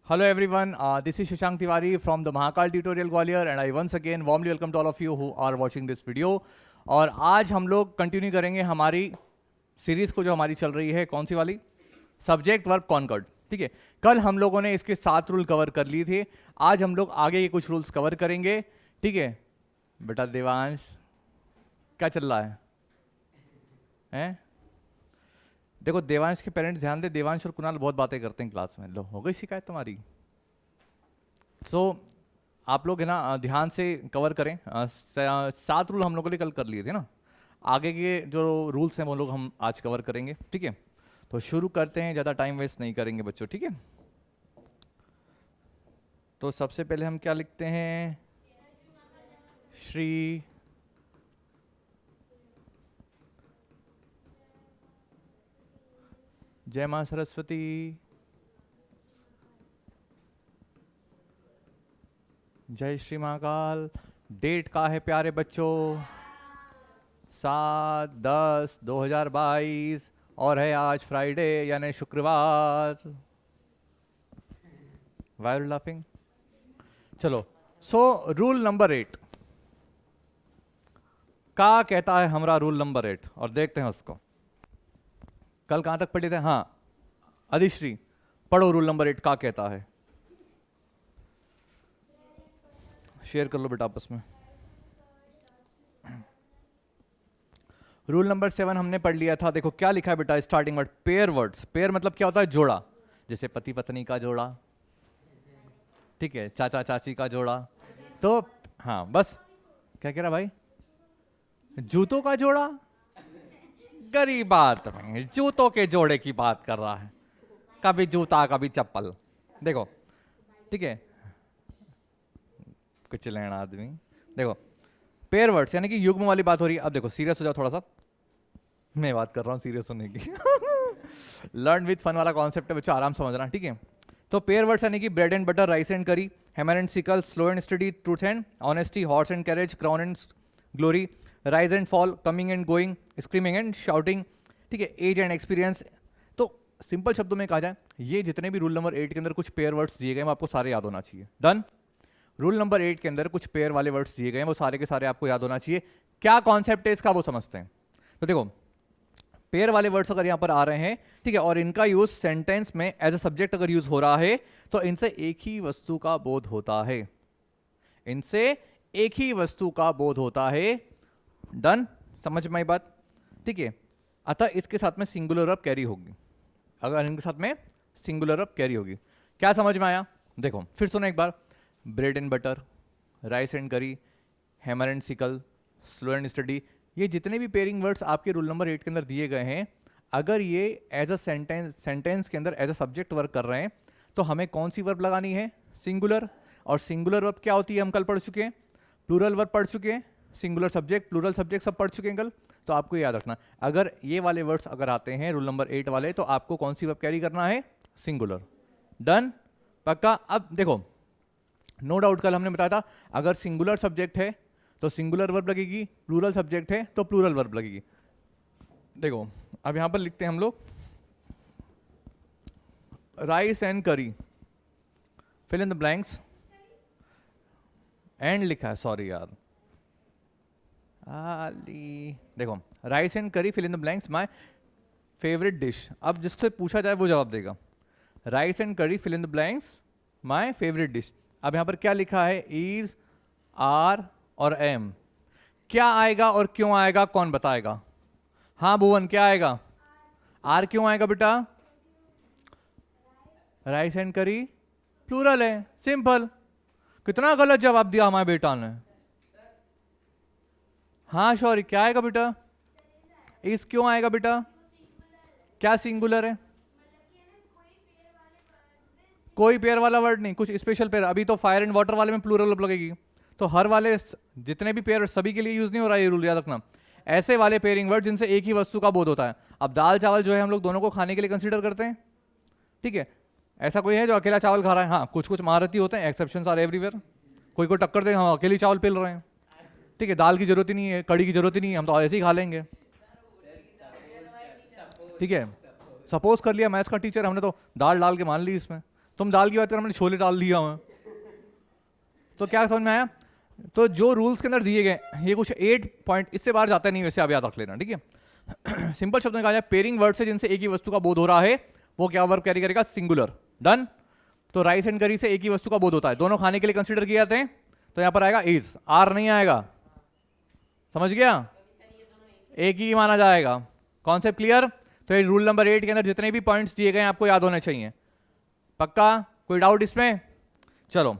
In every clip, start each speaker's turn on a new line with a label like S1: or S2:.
S1: Hello everyone, this is Shashank Tiwari from the Mahakal Tutorial Gwalior and I once again warmly welcome to all of you who are watching this video. और आज हम लोग continue करेंगे हमारी series को जो हमारी चल रही है, कौन सी वाली? Subject verb concord. ठीक है, कल हम लोगों ने इसके 7 रूल कवर कर लिए थे. आज हम लोग आगे के कुछ रूल्स कवर करेंगे. ठीक है बेटा देवांश, क्या चल रहा है? देखो देवांश के पेरेंट्स ध्यान दे, देवांश और कुणाल बहुत बातें करते हैं क्लास में. लो हो गई शिकायत तुम्हारी. आप लोग है ना ध्यान से कवर करें. 7 रूल हम लोगों ने कल कर लिए थे ना. आगे के जो रूल्स हैं वो लोग हम आज कवर करेंगे. ठीक है, तो शुरू करते हैं, ज़्यादा टाइम वेस्ट नहीं करेंगे बच्चों. ठीक है, तो सबसे पहले हम क्या लिखते हैं? श्री जय मां सरस्वती. जय श्री महाकाल. डेट का है प्यारे बच्चों? 7/10/2022 और है आज फ्राइडे यानी शुक्रवार. Why are laughing? चलो, सो रूल नंबर 8 क्या कहता है हमारा रूल नंबर 8, और देखते हैं उसको. कल कहाँ तक पढ़े थे? हाँ अधिश्री, पढ़ो रूल नंबर 8 क्या कहता है. शेयर कर लो बेटा आपस में. रूल नंबर 7 हमने पढ़ लिया था. देखो क्या लिखा है बेटा, starting word pair words. Pair मतलब क्या होता है? जोड़ा. जैसे पति पत्नी का जोड़ा, ठीक है, चाचा चाची का जोड़ा. तो हाँ बस, क्या कह रहा भाई? जूतों का जोड़ा? गरीब आदमी जूतों के जोड़े की बात कर रहा है. कभी जूता कभी चप्पल. देखो ठीक है, कुछ लेना आदमी. देखो पेयर वर्ड्स यानी कि युग्म वाली बात हो रही है. अब देखो सीरियस हो जाओ थोड़ा सा, मैं बात कर रहा हूँ सीरियस होने की. लर्न विथ फन वाला कॉन्सेप्ट है बच्चों, आराम समझना. ठीक है, तो पेयर वर्ड्स यानी कि bread and butter, rice and curry, hammer and sickle, slow and study, truth and honesty, horse and carriage, crown and glory, rise and fall, coming and going, screaming and shouting. ठीक है, age and experience. तो simple शब्दों में कहा जाए, ये जितने भी रूल नंबर 8 के अंदर कुछ पेयर वर्ड्स दिए गए हैं वो आपको सारे याद होना चाहिए. डन. रूल नंबर 8 के अंदर कुछ पेयर वाले वर्ड्स दिए गए हैं वो सारे के सारे आपको याद होना चाहिए. क्या कॉन्सेप्ट है इसका वो समझते हैं. तो देखो पेयर वाले वर्ड्स अगर यहां पर आ रहे हैं, ठीक है, और इनका यूज सेंटेंस में एज अ सब्जेक्ट अगर यूज हो रहा है तो इनसे एक ही वस्तु का बोध होता है. इनसे एक ही वस्तु का बोध होता है. डन, समझ में आई बात? ठीक है, अतः इसके साथ में सिंगुलर वर्ब कैरी होगी. अगर इनके साथ में सिंगुलर वर्ब कैरी होगी. क्या समझ में आया? देखो फिर सुनो एक बार. Bread and butter, rice and curry, hammer and sickle, slow and study, ये जितने भी पेयरिंग वर्ड्स आपके रूल नंबर 8 के अंदर दिए गए हैं, अगर ये एज अ सेंटेंस के अंदर एज अ सब्जेक्ट वर्क कर रहे हैं तो हमें कौन सी वर्ब लगानी है? सिंगुलर. और सिंगुलर वर्ब क्या होती है हम कल पढ़ चुके हैं. प्लूरल वर्ब पढ़ चुके हैं. सिंगुलर सब्जेक्ट, प्लूरल सब्जेक्ट सब पढ़ चुके हैं कल. तो आपको याद रखना, अगर ये वाले वर्ड्स अगर आते हैं रूल नंबर 8 वाले, तो आपको कौन सी वर्ब कैरी करना है? सिंगुलर. डन, पक्का. अब देखो नो डाउट कल हमने बताया था अगर सिंगुलर सब्जेक्ट है तो सिंगुलर वर्ब लगेगी, प्लूरल सब्जेक्ट है तो प्लूरल वर्ब लगेगी. देखो अब यहां पर लिखते हैं हम लोग rice and curry, fill in the blanks. And लिखा है, सॉरी यार. देखो rice and curry, fill in the blanks, my favourite dish. अब जिससे पूछा जाए वो जवाब देगा. Rice and curry, fill in the blanks, my favourite dish. अब यहां पर क्या लिखा है? इज, आर और एम. क्या आएगा और क्यों आएगा कौन बताएगा? हाँ भुवन, क्या आएगा? आर क्यों आएगा बेटा? राइस एंड करी प्लूरल है, सिंपल. कितना गलत जवाब दिया हमारे बेटा ने. हाँ सॉरी, क्या आएगा बेटा? इस क्यों आएगा बेटा? क्या सिंगुलर है? कोई पेयर वाला वर्ड नहीं, कुछ स्पेशल पेयर. अभी तो फायर एंड वाटर वाले में प्लूरल लगेगी, तो हर वाले जितने भी पेयर सभी के लिए यूज नहीं हो रहा है. ये रूल याद रखना. ऐसे वाले पेयरिंग वर्ड जिनसे एक ही वस्तु का बोध होता है. अब दाल चावल जो है हम लोग दोनों को खाने के लिए कंसीडर करते हैं. ठीक है, ऐसा कोई है जो अकेला चावल खा रहा है? हाँ कुछ कुछ महारथी होते हैं, एक्सेप्शंस आर एवरीवेयर. कोई को टक्कर दे, हम अकेले चावल पिल रहे हैं. ठीक है, दाल की जरूरत ही नहीं है, कड़ी की जरूरत ही नहीं है, हम तो ऐसे ही खा लेंगे. ठीक है, सपोज कर लिया मैथ्स का टीचर, हमने तो दाल डाल के मान ली इसमें. तुम दाल की बात करो, मैंने छोले डाल दिया हूँ। तो क्या समझ में आया? तो जो रूल्स के अंदर दिए गए ये कुछ 8 पॉइंट, इससे बाहर जाता नहीं, वैसे आप याद रख लेना, ठीक है। सिंपल शब्द में कहा जाए, पेयरिंग वर्ड से जिनसे एक ही वस्तु का बोध हो रहा है वो क्या वर्ब कैरी करेगा? सिंगुलर। डन। तो राइस एंड करी से एक ही वस्तु का बोध होता है, दोनों खाने के लिए कंसीडर किए जाते हैं, तो यहां पर आएगा इज, आर नहीं आएगा। समझ गया? एक ही माना जाएगा। Concept clear? तो ये रूल नंबर 8 के अंदर जितने भी पॉइंट्स दिए गए हैं आपको याद होने चाहिए। पक्का? कोई डाउट इसमें? चलो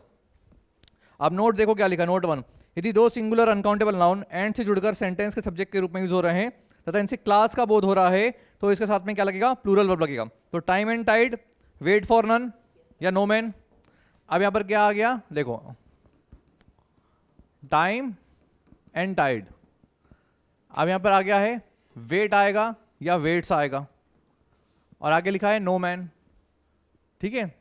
S1: अब नोट देखो क्या लिखा। नोट 1, यदि दो सिंगुलर अनकाउंटेबल नाउन एंड से जुड़कर सेंटेंस के सब्जेक्ट के रूप में यूज हो रहे हैं तथा इनसे क्लास का बोध हो रहा है तो इसके साथ में क्या लगेगा? प्लूरल वर्ब लगेगा। तो time and tide, wait for none या नो मैन। अब यहां पर क्या आ गया? देखो टाइम एंड टाइड। अब यहां पर आ गया है वेट आएगा या वेट्स आएगा, और आगे लिखा है नो मैन। ठीक है,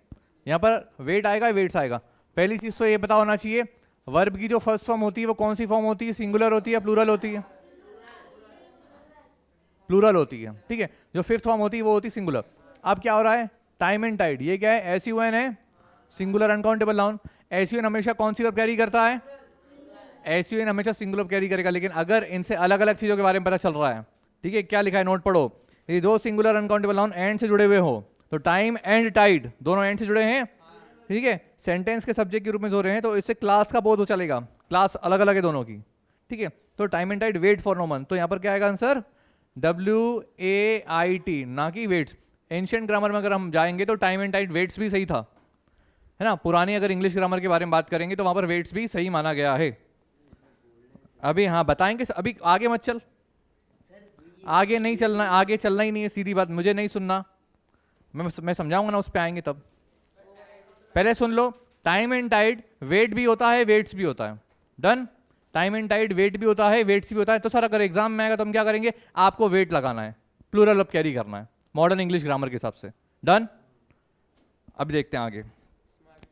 S1: यहां पर वेट आएगा वेट्स आएगा। पहली चीज तो ये पता होना चाहिए वर्ब की जो फर्स्ट फॉर्म होती है वो कौन सी फॉर्म होती है? सिंगुलर होती है या प्लूरल होती है? प्लूरल होती है। ठीक है, जो फिफ्थ फॉर्म होती है वो होती है सिंगुलर। अब क्या हो रहा है? टाइम एंड टाइड, ये क्या है? SUN है, सिंगुलर अनकाउंटेबल नाउन। SUN हमेशा कौन सी वर्ब कैरी करता है? SUN हमेशा सिंगुलर कैरी करेगा। लेकिन अगर इनसे अलग अलग चीजों के बारे में पता चल रहा है, ठीक है, क्या लिखा है? नोट पढ़ो। ये दो सिंगुलर अनकाउंटेबल नाउन एंड से जुड़े हुए हो, तो टाइम एंड टाइड दोनों एंड से जुड़े हैं, ठीक है, सेंटेंस के सब्जेक्ट के रूप में जो रहे हैं, तो इससे क्लास का बोध हो चलेगा। क्लास अलग अलग है दोनों की, ठीक है। तो time and tide, wait for no man, तो यहां पर क्या आएगा आंसर? WAIT, ना कि वेट्स। एंशिएंट ग्रामर में अगर हम जाएंगे तो टाइम एंड टाइड वेट्स भी सही था, है ना। पुरानी अगर इंग्लिश ग्रामर के बारे में बात करेंगे तो वहां पर वेट्स भी सही माना गया है। अभी हाँ बताएंगे, अभी आगे मत चल, आगे नहीं चलना, आगे चलना ही नहीं है, सीधी बात, मुझे नहीं सुनना, मैं समझाऊंगा ना, उस पर आएंगे तब। पहले सुन लो, टाइम एंड टाइड वेट भी होता है वेट्स भी होता है। Done. Time and tide wait भी होता है वेट्स भी होता है। तो सर अगर एग्जाम में आएगा तो हम क्या करेंगे? आपको वेट लगाना है, प्लूरल अब कैरी करना है मॉडर्न इंग्लिश ग्रामर के हिसाब से। डन। अब देखते हैं आगे।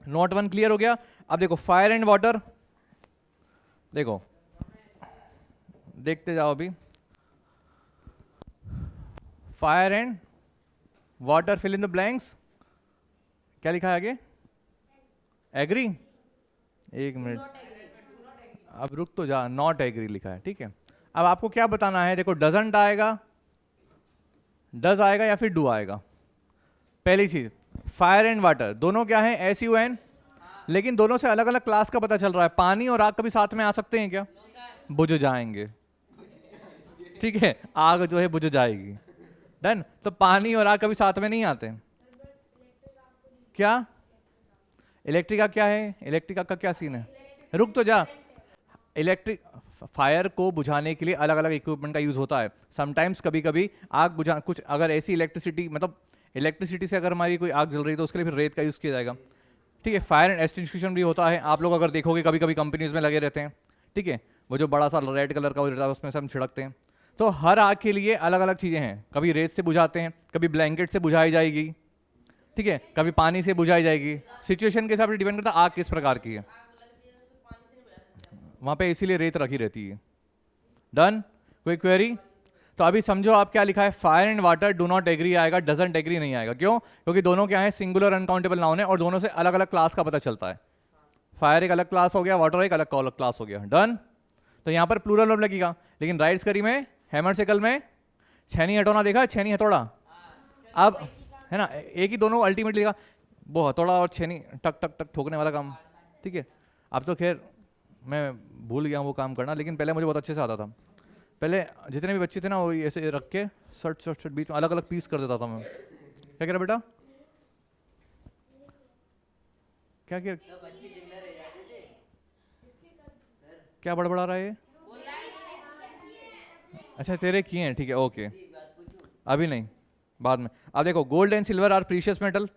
S1: नोट 1 क्लियर हो गया। अब देखो फायर एंड वाटर, देखो देखते जाओ अभी। Fire and water, fill in the blanks. क्या लिखा है आगे? एग्री? एक मिनट, अब रुक तो जा, नॉट एग्री लिखा है, ठीक है। अब आपको क्या बताना है? देखो डजंट आएगा, डज आएगा या फिर डू आएगा। पहली चीज, फायर एंड वाटर दोनों क्या है? SUN, लेकिन दोनों से अलग अलग क्लास का पता चल रहा है। पानी और आग कभी साथ में आ सकते हैं क्या? बुझ जाएंगे, ठीक है, आग जो है बुझ जाएगी। डन। तो पानी और आग कभी साथ में नहीं आते। क्या इलेक्ट्रिक का क्या है? इलेक्ट्रिक का क्या सीन है? रुक तो जा। इलेक्ट्रिक फायर को बुझाने के लिए अलग अलग इक्विपमेंट का यूज होता है। समटाइम्स कभी कभी आग बुझा, कुछ अगर ऐसी इलेक्ट्रिसिटी, मतलब इलेक्ट्रिसिटी से अगर हमारी कोई आग जल रही है तो उसके लिए फिर रेत का यूज किया जाएगा, ठीक है। फायर एंड एक्सटिंग्विशन भी होता है, आप लोग अगर देखोगे कभी कभी कंपनीज में लगे रहते हैं, ठीक है, वो जो बड़ा सा रेड कलर का वो रहता है उसमें से हम छिड़कते हैं। तो हर आग के लिए अलग अलग चीजें हैं, कभी रेत से बुझाते हैं, कभी ब्लैंकेट से बुझाई जाएगी, ठीक है, कभी पानी से बुझाई जाएगी। सिचुएशन के हिसाब से डिपेंड करता है आग किस प्रकार की है, वहां पे इसीलिए रेत रखी रहती है। डन। कोई क्वेरी? तो अभी समझो आप क्या लिखा है? Fire and water do not agree आएगा, डजंट एग्री नहीं आएगा। क्यों? क्योंकि दोनों क्या है? सिंगुलर अनकाउंटेबल नाउन है और दोनों से अलग अलग क्लास का पता चलता है। फायर एक अलग क्लास हो गया, वाटर एक अलग क्लास हो गया। डन। तो यहां पर प्लूरल वर्ब लगेगा, लेकिन राइट्स करी में, हैमर से कल में छेनी हटोना देखा, छेनी हथौड़ा। अब है ना, एक ही दोनों अल्टीमेटली का, वो हथौड़ा और छेनी टक टक टक ठोकने वाला काम, ठीक है। अब तो खैर मैं भूल गया वो काम करना, लेकिन पहले मुझे बहुत अच्छे से आता था। पहले जितने भी बच्चे थे ना वो ऐसे रख के शर्ट शर्ट शर्ट बीच में अलग अलग पीस कर देता था मैं। क्या कह रहा बेटा? क्या क्या क्या बड़बड़ा रहा है? अच्छा तेरे किए हैं, ठीक है, ओके, अभी नहीं, बाद में। अब देखो gold and silver are precious metal.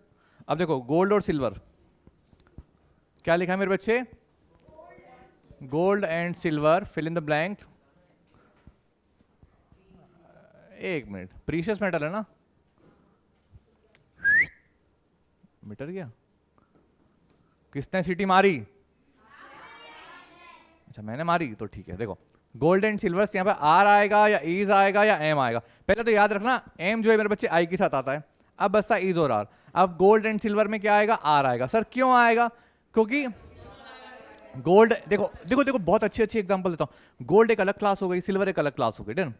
S1: अब देखो गोल्ड और सिल्वर क्या लिखा है मेरे बच्चे? Gold and silver, fill in the blank. एक मिनट, प्रीशियस मेटल है ना? मीटर गया? किसने सीटी मारी? अच्छा मैंने मारी, तो ठीक है। देखो गोल्ड एंड सिल्वर, यहाँ पे आर आएगा या इज आएगा या एम आएगा। पहले तो याद रखना एम जो है मेरे बच्चे आई के साथ आता है, अब बसता इज और आर। अब गोल्ड एंड सिल्वर में क्या आएगा, आर आएगा। सर क्यों आएगा? क्योंकि गोल्ड, देखो देखो देखो, बहुत अच्छी अच्छी एग्जांपल देता हूं। गोल्ड एक अलग क्लास हो गई, सिल्वर एक अलग क्लास हो गई, डन।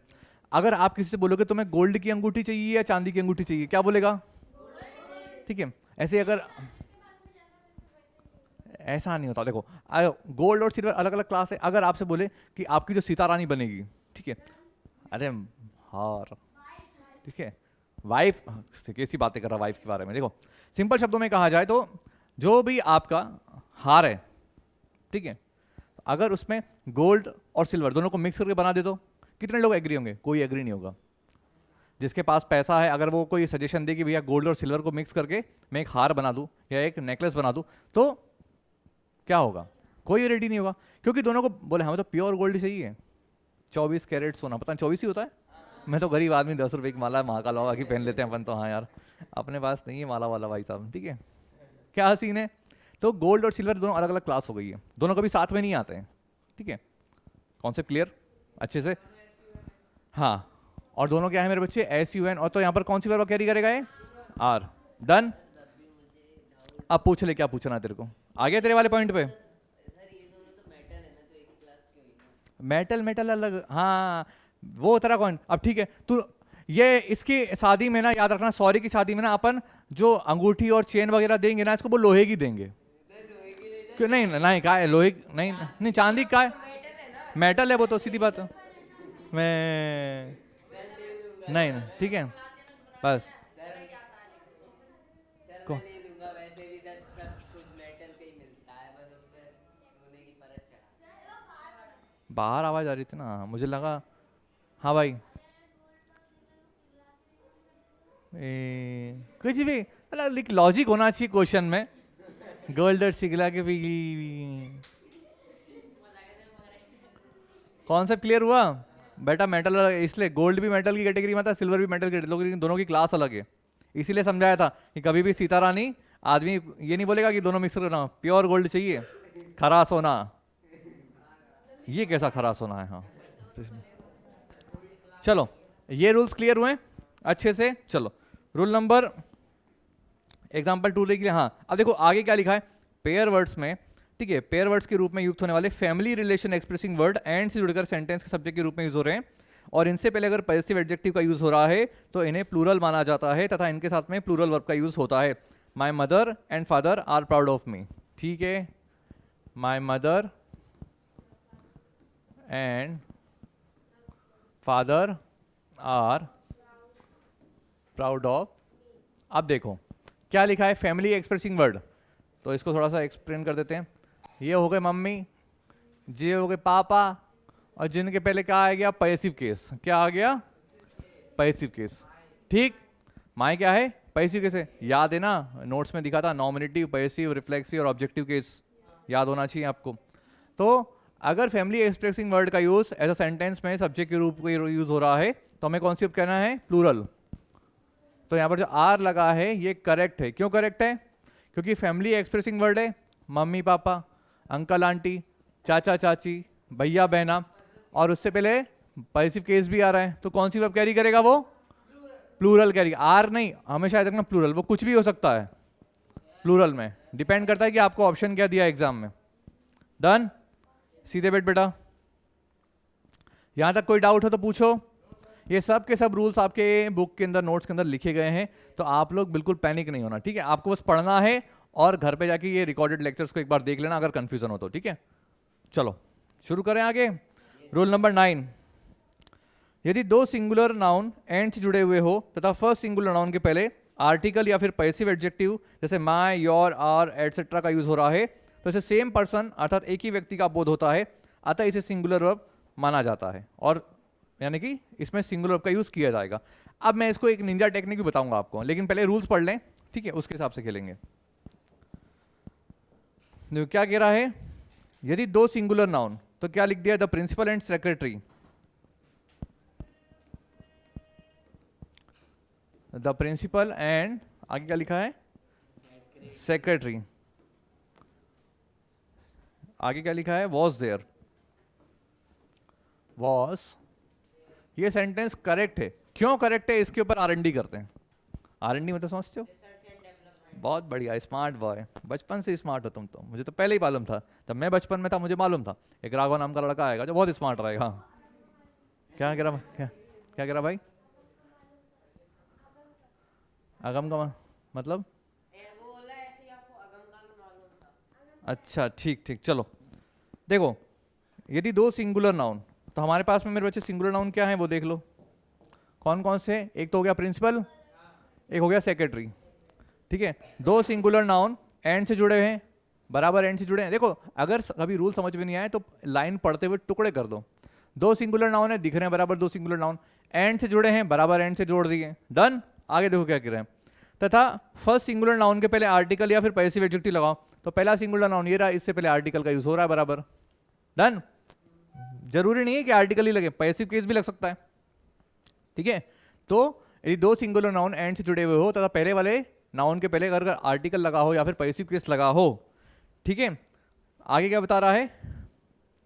S1: अगर आप किसी से बोलोगे तुम्हें गोल्ड की अंगूठी चाहिए या चांदी की अंगूठी चाहिए, क्या बोलेगा? ठीक है। ऐसे अगर ऐसा नहीं होता, देखो गोल्ड और सिल्वर अलग अलग क्लास है। अगर आपसे बोले कि आपकी जो सीता रानी बनेगी, ठीक है, अरे हार, ठीक है, वाइफ, कैसी बातें कर रहा वाइफ के बारे में। देखो सिंपल शब्दों में कहा जाए तो जो भी आपका हार है, ठीक है, अगर उसमें गोल्ड और सिल्वर दोनों को मिक्स करके बना दे तो कितने लोग एग्री होंगे? कोई एग्री नहीं होगा। जिसके पास पैसा है, अगर वो कोई सजेशन दे कि भैया गोल्ड और सिल्वर को मिक्स करके मैं एक हार बना दूं या एक नेकलेस बना दूं, तो क्या होगा? कोई रेडी नहीं होगा, क्योंकि दोनों को बोले हमें तो प्योर गोल्ड ही चाहिए, 24 कैरेट सोना। पता नहीं 24 ही होता है? मैं तो गरीब आदमी, 10 रुपए की माला महाकाल बाबा की पहन लेते हैं अपन तो। हाँ यार, अपने पास नहीं है माला वाला भाई साहब, ठीक है। क्या सीन है? तो गोल्ड और सिल्वर दोनों अलग अलग क्लास हो गई है, दोनों कभी साथ में नहीं आते हैं, ठीक है। कॉन्सेप्ट क्लियर अच्छे से? हाँ, और दोनों क्या है मेरे बच्चे? SUN। और तो यहाँ पर कौन सी वर्ब कैरी करेगा ये? R। डन। अब पूछ ले क्या पूछना है तेरे को, आ गया तेरे वाले पॉइंट पे? मेटल मेटल अलग, हाँ वो तेरा कौन। अब ठीक है, तू ये इसकी शादी में ना याद रखना, सॉरी की शादी में ना अपन जो अंगूठी और चेन वगैरह देंगे ना, इसको वो लोहे की देंगे। क्यों? नहीं नहीं, का है लोहे? नहीं नहीं, चांदी का है, मेटल है वो तो, सीधी बात है। मैं नहीं नहीं, ठीक है बस। को बाहर आवाज आ रही थी ना, मुझे लगा। हाँ भाई, कुछ भी मतलब लॉजिक होना चाहिए क्वेश्चन में। गोल्ड और सिगला के भी कॉन्सेप्ट क्लियर हुआ बेटा? मेटल इसलिए गोल्ड भी मेटल की कैटेगरी में था, सिल्वर भी मेटल की, लेकिन दोनों की क्लास अलग है। इसीलिए समझाया था कि कभी भी सीता रानी आदमी ये नहीं बोलेगा कि दोनों मिक्स करना। प्योर गोल्ड चाहिए, खरा सोना। ये कैसा खरा सोना है? हाँ चलो, ये रूल्स क्लियर हुए अच्छे से। चलो रूल नंबर एग्जाम्पल 2 के लिए। हाँ अब देखो आगे क्या लिखा है, पेयर वर्ड्स में, ठीक है, पेयर वर्ड्स के रूप में युक्त होने वाले family relation expressing word and से जुड़कर सेंटेंस के सब्जेक्ट के रूप में यूज हो रहे हैं, और इनसे पहले अगर पॉजिटिव एडजेक्टिव का यूज हो रहा है तो इन्हें प्लूरल माना जाता है, तथा इनके साथ में प्लूरल वर्ब का यूज होता है। My mother and father are proud of me, ठीक है, my mother and father are proud of. अब देखो क्या लिखा है, फैमिली एक्सप्रेसिंग वर्ड, तो इसको थोड़ा सा एक्सप्लेन कर देते हैं। ये हो गए मम्मी, ये हो गए पापा, और जिनके पहले क्या आ गया? Passive case. क्या आ गया? पैसिव केस, ठीक। माई क्या है? पैसिव केस है, याद है ना, नोट्स में दिखा था, नॉमिनेटिव, पैसिव, रिफ्लेक्सिव और ऑब्जेक्टिव केस, याद होना चाहिए आपको। तो अगर फैमिली एक्सप्रेसिंग वर्ड का यूज एज अ सेंटेंस में सब्जेक्ट के रूप में यूज हो रहा है तो हमें कौन सी कहना है? प्लूरल। तो यहाँ पर जो आर लगा है ये करेक्ट है। क्यों करेक्ट है? क्योंकि फैमिली एक्सप्रेसिंग वर्ड है, मम्मी पापा, अंकल आंटी, चाचा चाची, भैया बहना, और उससे पहले पैसिव केस भी आ रहा है, तो कौन सी वर्ब कैरी करेगा? वो प्लूरल कैरी। आर नहीं, हमेशा याद रखना प्लूरल, वो कुछ भी हो सकता है प्लूरल में, डिपेंड करता है कि आपको ऑप्शन क्या दिया एग्जाम में। डन, सीधे बैठ बेटा। यहां तक कोई डाउट हो तो पूछो। ये सब के सब रूल्स आपके बुक के अंदर, नोट्स के अंदर लिखे गए हैं, तो आप लोग बिल्कुल पैनिक नहीं होना, ठीक है। आपको बस पढ़ना है और घर पे जाके ये रिकॉर्डेड लेक्चर्स को एक बार देख लेना अगर कंफ्यूजन हो तो, ठीक है। चलो शुरू करें आगे। रूल नंबर 9, यदि दो सिंगुलर नाउन एंड से जुड़े हुए हो तथा फर्स्ट सिंगुलर नाउन के पहले आर्टिकल या फिर पैसिव एडजेक्टिव जैसे माय, योर, आर एटसेट्रा का यूज हो रहा है तो इसे सेम पर्सन अर्थात एक ही व्यक्ति का बोध होता है, अतः इसे सिंगुलर वर्ब माना जाता है, और यानी कि इसमें सिंगुलर वर्ब का यूज किया जाएगा। अब मैं इसको एक निंजा टेक्निक भी बताऊंगा आपको, लेकिन पहले रूल्स पढ़ लें, ठीक है, उसके हिसाब से खेलेंगे। क्या कह रहा है, यदि दो सिंगुलर नाउन, तो क्या लिख दिया? The principal and secretary. The principal and आगे क्या लिखा है? सेक्रेटरी। आगे क्या लिखा है? Was there. वॉज, ये सेंटेंस करेक्ट है। क्यों करेक्ट है? इसके ऊपर R&D करते हैं। R&D मतलब समझते हो? बहुत बढ़िया, स्मार्ट बॉय, बचपन से स्मार्ट हो तुम तो, मुझे तो पहले ही मालूम था। जब मैं बचपन में था मुझे मालूम था एक राघव नाम का लड़का आएगा जो बहुत स्मार्ट रहेगा। क्या कह रहा, क्या कह रहा भाई? अगम का मतलब? अच्छा ठीक ठीक, चलो देखो, यदि दो सिंगुलर नाउन, तो हमारे पास में मेरे बच्चे सिंगुलर नाउन क्या है वो देख लो, कौन कौन से? एक तो हो गया प्रिंसिपल, एक हो गया सेक्रेटरी, ठीक है। दो सिंगुलर नाउन एंड से जुड़े हैं, बराबर एंड से जुड़े हैं। देखो अगर कभी रूल समझ में नहीं आए तो लाइन पढ़ते हुए टुकड़े कर दो। दो सिंगुलर नाउन है, दिख रहे हैं बराबर दो सिंगुलर नाउन, एंड से जुड़े हैं, बराबर एंड से जोड़ दिए, डन। आगे देखो क्या कह रहे हैं, तथा फर्स्ट सिंगुलर नाउन के पहले आर्टिकल या फिर पैसिव एडजेक्टिव लगाओ। तो पहला सिंगुलर नाउन ये रहा, इससे पहले आर्टिकल का यूज हो रहा है, बराबर, डन। जरूरी नहीं है कि आर्टिकल ही लगे, पैसिव केस भी लग सकता है, ठीक है। तो यदि दो सिंगुलर नाउन एंड से जुड़े हुए हो तथा पहले वाले नाउन के पहले अगर आर्टिकल लगा हो या फिर पैसिव केस लगा हो, ठीक है। आगे क्या बता रहा है,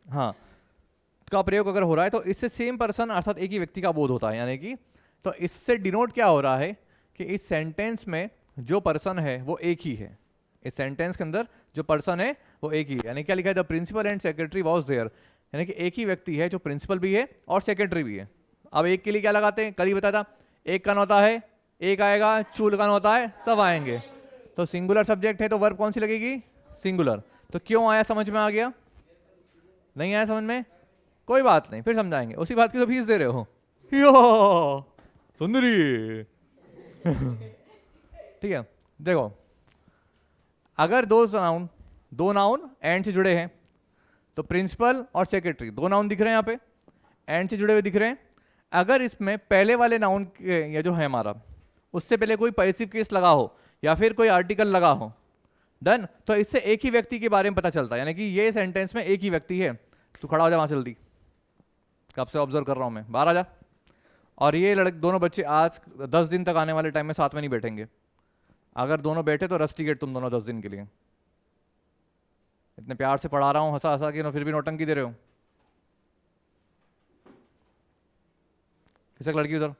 S1: हाँ, का प्रयोग अगर हो रहा है तो इससे सेम पर्सन अर्थात एक ही व्यक्ति का बोध होता है, यानी कि तो इससे डिनोट क्या हो रहा है कि इस सेंटेंस में जो पर्सन है वो एक ही है, इस सेंटेंस के अंदर जो पर्सन है वो एक ही है। यानी क्या लिखा है, the principal and secretary was there, यानी कि एक ही व्यक्ति है जो प्रिंसिपल भी है और सेक्रेटरी भी है। अब एक के लिए क्या लगाते हैं, कल ही बताया था, एक कन होता है, एक आएगा, चूल कन होता है, सब आएंगे। तो सिंगुलर सब्जेक्ट है तो वर्ब कौन सी लगेगी, सिंगुलर। तो क्यों आया, समझ में आ गया? नहीं आया समझ में? कोई बात नहीं, फिर समझाएंगे, उसी बात की तो फीस दे रहे हो। यो सुंदरी ठीक है। देखो अगर दो नाउन एंड से जुड़े हैं तो प्रिंसिपल और सेक्रेटरी दो नाउन दिख रहे हैं, यहाँ पे एंड से जुड़े हुए दिख रहे हैं। अगर इसमें पहले वाले नाउन ये जो है हमारा, उससे पहले कोई पैसिव केस लगा हो या फिर कोई आर्टिकल लगा हो, डन, तो इससे एक ही व्यक्ति के बारे में पता चलता है, यानी कि ये सेंटेंस में एक ही व्यक्ति है। तू खड़ा हो जा वहां से जल्दी, कब से ऑब्जर्व कर रहा हूं मैं, बाहर आ जा। और ये दोनों बच्चे आज 10 दिन तक आने वाले टाइम में साथ में नहीं बैठेंगे, अगर दोनों बैठे तो रस्टिकेट तुम दोनों 10 दिन के लिए। इतने प्यार से पढ़ा रहा हूं हंसा हंसा के, फिर भी नौटंकी दे रहे हो। किसक लड़की उधर,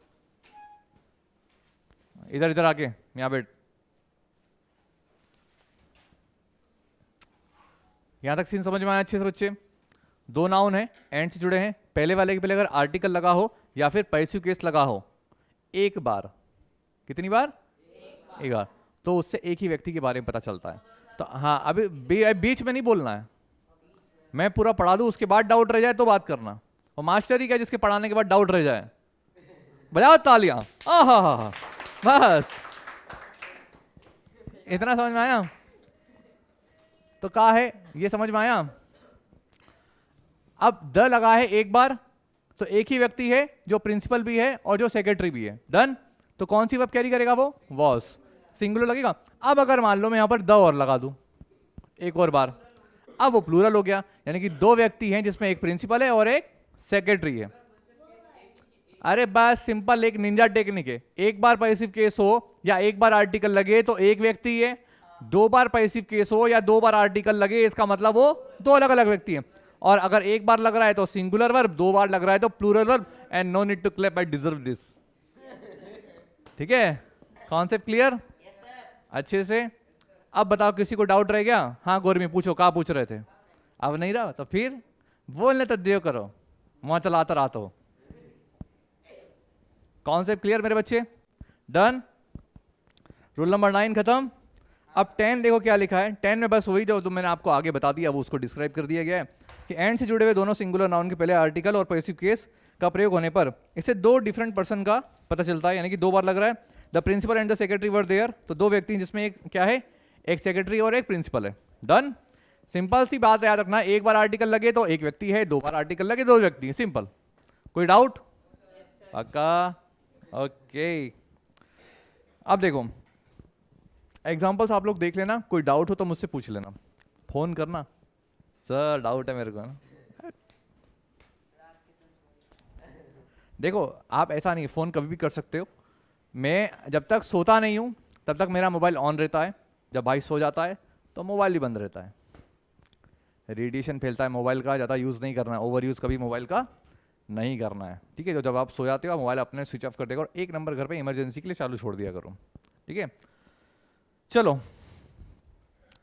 S1: इधर इधर आके यहां बैठ, यहां तक सीन समझ में आया अच्छे से बच्चे? दो नाउन है एंड से जुड़े हैं, पहले वाले के पहले अगर आर्टिकल लगा हो या फिर पैसिव केस लगा हो एक बार, कितनी बार? एक बार, तो उससे एक ही व्यक्ति के बारे में पता चलता है। तो हाँ, अभी बीच में नहीं बोलना है, मैं पूरा पढ़ा दूं उसके बाद डाउट रह जाए तो बात करना। और मास्टर ही क्या जिसके पढ़ाने के बाद डाउट रह जाए, बजाओ तालियां, आहा, बस इतना समझ में आया? तो क्या है ये समझ में आया? अब द लगा है एक बार, तो एक ही व्यक्ति है जो प्रिंसिपल भी है और जो सेक्रेटरी भी है, डन। तो कौन सी वर्ब कैरी करेगा, वो वॉज, सिंगुलर लगेगा। अब अगर मान लो मैं यहां पर द और लगा दूं एक और बार, अब वो प्लूरल हो गया, यानी कि दो व्यक्ति हैं जिसमें एक प्रिंसिपल है और एक सेक्रेटरी है। अरे बस सिंपल एक निंजा टेक्निक है, एक बार पैसिव केस हो या एक बार आर्टिकल लगे तो एक व्यक्ति है, दो बार पैसिव केस हो या दो बार आर्टिकल लगे इसका मतलब वो दो अलग अलग व्यक्ति हैं। और अगर एक बार लग रहा है तो सिंगुलर वर्ब, दो बार लग रहा है तो plural verb, and no need to clap, I deserve this. ठीक है, कॉन्सेप्ट क्लियर? अच्छे से। अब बताओ किसी को डाउट रह गया? हाँ गोरमी पूछो, कहाँ पूछ रहे थे? अब नहीं रहा तो फिर बोलने तो देव करो, वहां चलाता रहा तो। कॉन्सेप्ट क्लियर मेरे बच्चे? डन। रूल नंबर 9 खत्म। अब 10 देखो क्या लिखा है। 10 में बस वही जो मैंने आपको आगे बता दिया वो उसको डिस्क्राइब कर दिया गया है कि एंड से जुड़े हुए दोनों सिंगुलर नाउन के पहले आर्टिकल और पैसिव केस का प्रयोग होने पर इससे दो डिफरेंट पर्सन का पता चलता है, यानी कि दो बार लग रहा है। The principal and the secretary were there, तो दो व्यक्ति जिसमें एक क्या है, एक सेक्रेटरी और एक प्रिंसिपल है। डन। सिंपल सी बात याद रखना, एक बार आर्टिकल लगे तो एक व्यक्ति है, दो बार आर्टिकल लगे दो व्यक्ति है, सिंपल। कोई डाउट? पक्का? ओके। अब देखो एग्जाम्पल्स आप लोग देख लेना, कोई डाउट हो तो मुझसे पूछ लेना, फोन करना, सर डाउट है मेरे को ना। देखो आप ऐसा नहीं, फोन कभी भी कर सकते हो। मैं जब तक सोता नहीं हूं तब तक मेरा मोबाइल ऑन रहता है, जब भाई सो जाता है तो मोबाइल ही बंद रहता है। रेडिएशन फैलता है मोबाइल का, ज़्यादा यूज़ नहीं करना है, ओवर यूज़ कभी मोबाइल का नहीं करना है। ठीक है, तो जब आप सो जाते हो मोबाइल अपने स्विच ऑफ कर देगा और एक नंबर घर पे इमरजेंसी के लिए चालू छोड़ दिया करो। ठीक है, चलो,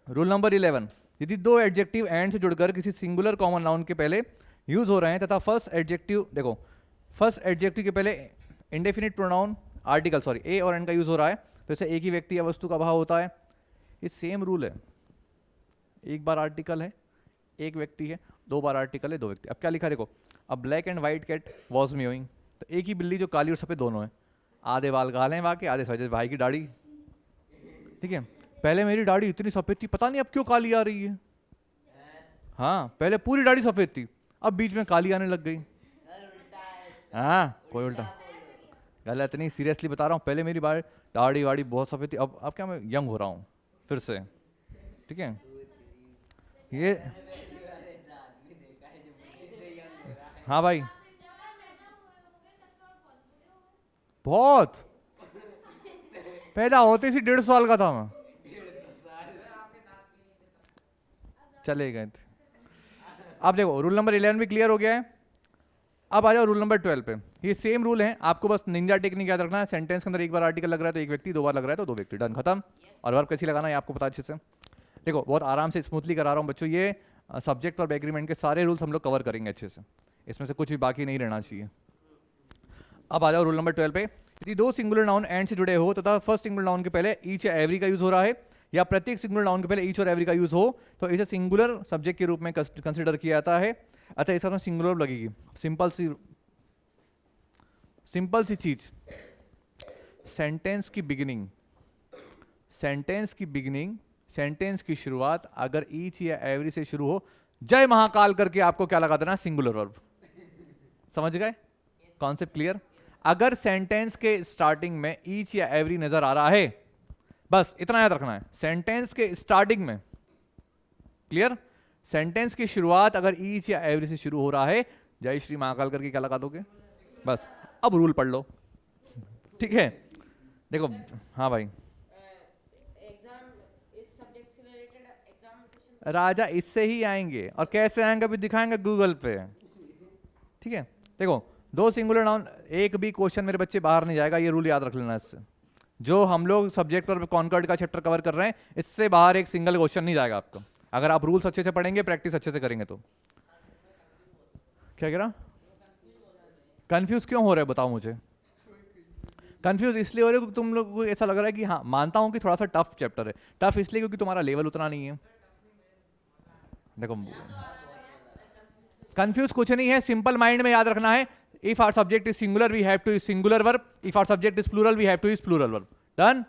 S1: रूल नंबर 11, यदि दो एडजेक्टिव एंड से जुड़कर किसी सिंगुलर कॉमन नाउन के पहले यूज हो रहे हैं तथा फर्स्ट एडजेक्टिव, देखो फर्स्ट एडजेक्टिव के पहले इंडेफिनिट प्रोनाउन आर्टिकल सॉरी ए और एन का यूज हो रहा है, तो इसे एक ही व्यक्ति या वस्तु का भाव होता है। ये सेम रूल है, एक बार आर्टिकल है एक व्यक्ति है, दो बार आर्टिकल है दो व्यक्ति। अब क्या लिखा है देखो, a black and white cat was mewing, तो एक ही बिल्ली जो काली और सफेद दोनों है, आधे बाल काले हैं वाके आधे सफेद, भाई की दाढ़ी, ठीक है। पहले मेरी दाढ़ी इतनी सफेद थी, पता नहीं अब क्यों काली आ रही है। हाँ, पहले पूरी दाढ़ी सफेद थी, अब बीच में काली आने लग गई। हाँ, कोई उल्टा गलत नहीं, सीरियसली बता रहा हूँ। पहले मेरी दाढ़ी वाड़ी बहुत सफेद थी, अब क्या मैं यंग हो रहा हूँ फिर से, ठीक है। ये हाँ भाई, बहुत पैदा होते सी 1.5 साल का था मैं, चले गए थे। अब देखो रूल नंबर 11 भी क्लियर हो गया है। अब आ जाओ रूल नंबर 12 पे। ये सेम रूल है, आपको बस निंजा टेक्निक याद रखना है। सेंटेंस के अंदर एक बार आर्टिकल लग रहा है तो एक व्यक्ति, दो बार लग रहा है तो दो व्यक्ति, डन खत्म। और वर्ब कैसी लगाना है आपको पता अच्छे से। देखो बहुत आराम से स्मूथली करा रहा हूँ बच्चों, ये सब्जेक्ट और एग्रीमेंट के सारे रूल्स हम लोग कवर करेंगे अच्छे से, इसमें से कुछ भी बाकी नहीं रहना चाहिए। अब आ जाओ रूल नंबर 12 पे। यदि दो सिंगुलर नाउन एंड से जुड़े हो तथा फर्स्ट सिंगुलर नाउन के पहले ईच या एवरी का यूज हो रहा है, या प्रत्येक सिंगुलर नाउन के पहले ईच और एवरी का यूज हो, तो इसे सिंगुलर सब्जेक्ट के रूप में कंसिडर किया जाता है। अतः इसका सिंगुलर लगेगी। सिंपल सी चीज, सेंटेंस की बिगिनिंग, सेंटेंस की शुरुआत अगर ईच या एवरी से शुरू हो, जय महाकाल करके आपको क्या लगा देना, सिंगुलर वर्ब। समझ गए कॉन्सेप्ट क्लियर। अगर सेंटेंस के स्टार्टिंग में ईच या एवरी नजर आ रहा है, बस इतना याद रखना है, सेंटेंस के स्टार्टिंग में, क्लियर, सेंटेंस की शुरुआत अगर ईच या एवरी से शुरू हो रहा है, जय श्री महाकाल करके क्या लगा दोगे बस। अब रूल पढ़ लो, ठीक है। देखो हाँ भाई, राजा इससे ही आएंगे, और कैसे आएंगे अभी दिखाएंगे गूगल पे, ठीक है। देखो दो सिंगुलर नाउन, एक भी क्वेश्चन मेरे बच्चे बाहर नहीं जाएगा, ये रूल याद रख लेना। इससे जो हम लोग सब्जेक्ट और कॉन्कर्ड का चैप्टर कवर कर रहे हैं, इससे बाहर एक सिंगल क्वेश्चन नहीं जाएगा आपका, अगर आप रूल्स अच्छे से पढ़ेंगे, प्रैक्टिस अच्छे से करेंगे तो। क्या कह रहा, कंफ्यूज क्यों हो रहे बताओ मुझे। कंफ्यूज इसलिए हो रहे क्योंकि तुम लोग को ऐसा लग रहा है कि हाँ, मानता हूं कि थोड़ा सा टफ चैप्टर है। टफ इसलिए क्योंकि तुम्हारा लेवल उतना नहीं है। देखो कंफ्यूज कुछ नहीं है, सिंपल माइंड में याद रखना है। If our subject is singular we have to use singular verb, if our subject is plural we have to use plural verb. Done,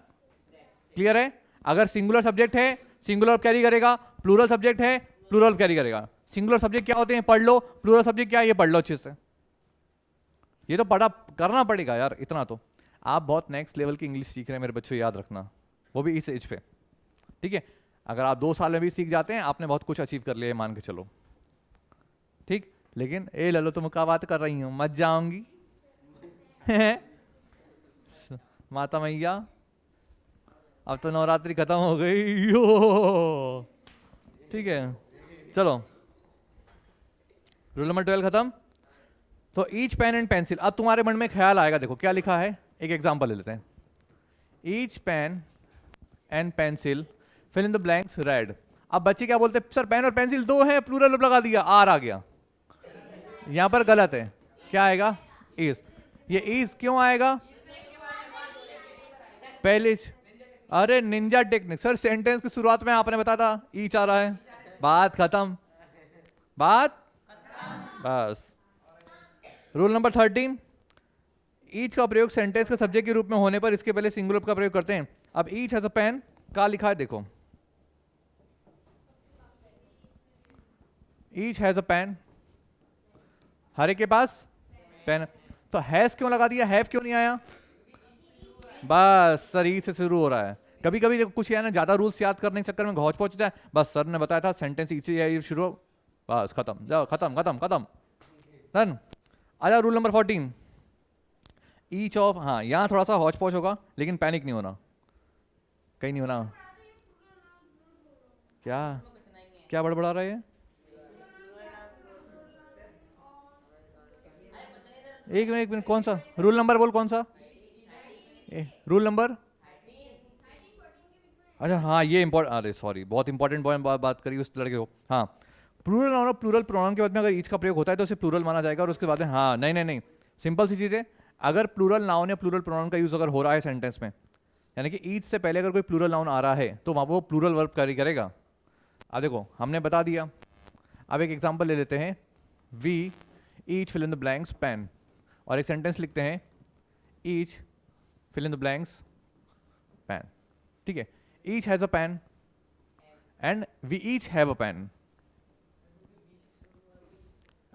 S1: clear है। अगर सिंगुलर सब्जेक्ट है सिंगुलर कैरी करेगा, प्लूरल सब्जेक्ट है plural carry करेगा। Singular subject क्या होते हैं पढ़ लो, प्लूरल सब्जेक्ट क्या है ये पढ़ लो अच्छे से। ये तो पढ़ा करना पड़ेगा यार, इतना तो। आप बहुत नेक्स्ट लेवल की इंग्लिश सीख रहे हैं मेरे बच्चों, याद रखना, वो भी इस एज पे, ठीक है। अगर आप 2 साल में भी सीख जाते हैं, आपने बहुत कुछ अचीव कर लिया है, मान के चलो, ठीक। लेकिन ए ललो तुम क्या बात कर रही हूँ, मत जाऊंगी माता मैया, अब तो नवरात्रि खत्म हो गई ठीक है। चलो रूल नंबर 12 खत्म। तो ईच पेन एंड पेंसिल, अब तुम्हारे मन में ख्याल आएगा, देखो क्या लिखा है, एक एग्जांपल ले लेते हैं। Each pen and pencil fill in the blanks red. अब बच्चे क्या बोलते हैं, सर पेन और पेंसिल दो है, प्लूरल लगा दिया, आर आ गया। यहां पर गलत है, क्या आएगा, इज। ये इज क्यों आएगा, पहले, अरे निंजा टेक्निक सर, सेंटेंस की शुरुआत में आपने बताया था ईच आ रहा है, बात खत्म, बात बस। रूल नंबर 13, ईच का प्रयोग सेंटेंस के सब्जेक्ट के रूप में होने पर इसके पहले सिंगुलर का प्रयोग करते हैं। अब ईच हैज अ पेन, क्या लिखा है देखो, ईच हैज अ पेन, हर एक के पास पेन, तो हैज क्यों लगा दिया, हैव क्यों नहीं आया, बस सर ई से शुरू हो रहा है। कभी कभी कुछ है ना, ज्यादा रूल्स याद करने के चक्कर में घोच पहुंच जाए, बस सर ने बताया था सेंटेंस ई से शुरू, बस खत्म, जाओ खत्म खत्म खत्म, डन। आजा रूल नंबर 14, ईच ऑफ, हाँ यहाँ थोड़ा सा हौच पौच होगा, लेकिन पैनिक नहीं होना, कहीं नहीं होना। क्या क्या बड़बड़ा रहे हैं, एक मिनट कौन सा रूल नंबर बोल, कौन सा रूल नंबर, अच्छा हाँ, ये इम्पोर्टेंट, अरे सॉरी, बहुत इंपॉर्टेंट पॉइंट बात करी उस लड़के को। हाँ, प्लूरल नाउन और प्लूरल प्रोनाउन के बाद में अगर ईच का प्रयोग होता है तो उसे प्लूरल माना जाएगा, और उसके बाद में हाँ, नहीं नहीं नहीं, सिंपल सी चीज़ है। अगर प्लूरल नाउन या प्लूरल प्रोनाउन का यूज अगर हो रहा है सेंटेंस में, यानी कि ईच से पहले अगर कोई प्लूरल नाउन आ रहा है, तो वहाँ वो प्लूरल वर्ब कैरी करेगा। अब देखो हमने बता दिया। अब एक एग्जांपल ले लेते हैं, we each fill in the blanks pen, और एक सेंटेंस लिखते हैं, each fill in the blanks pen. ठीक है, each has a pen and we each have a pen.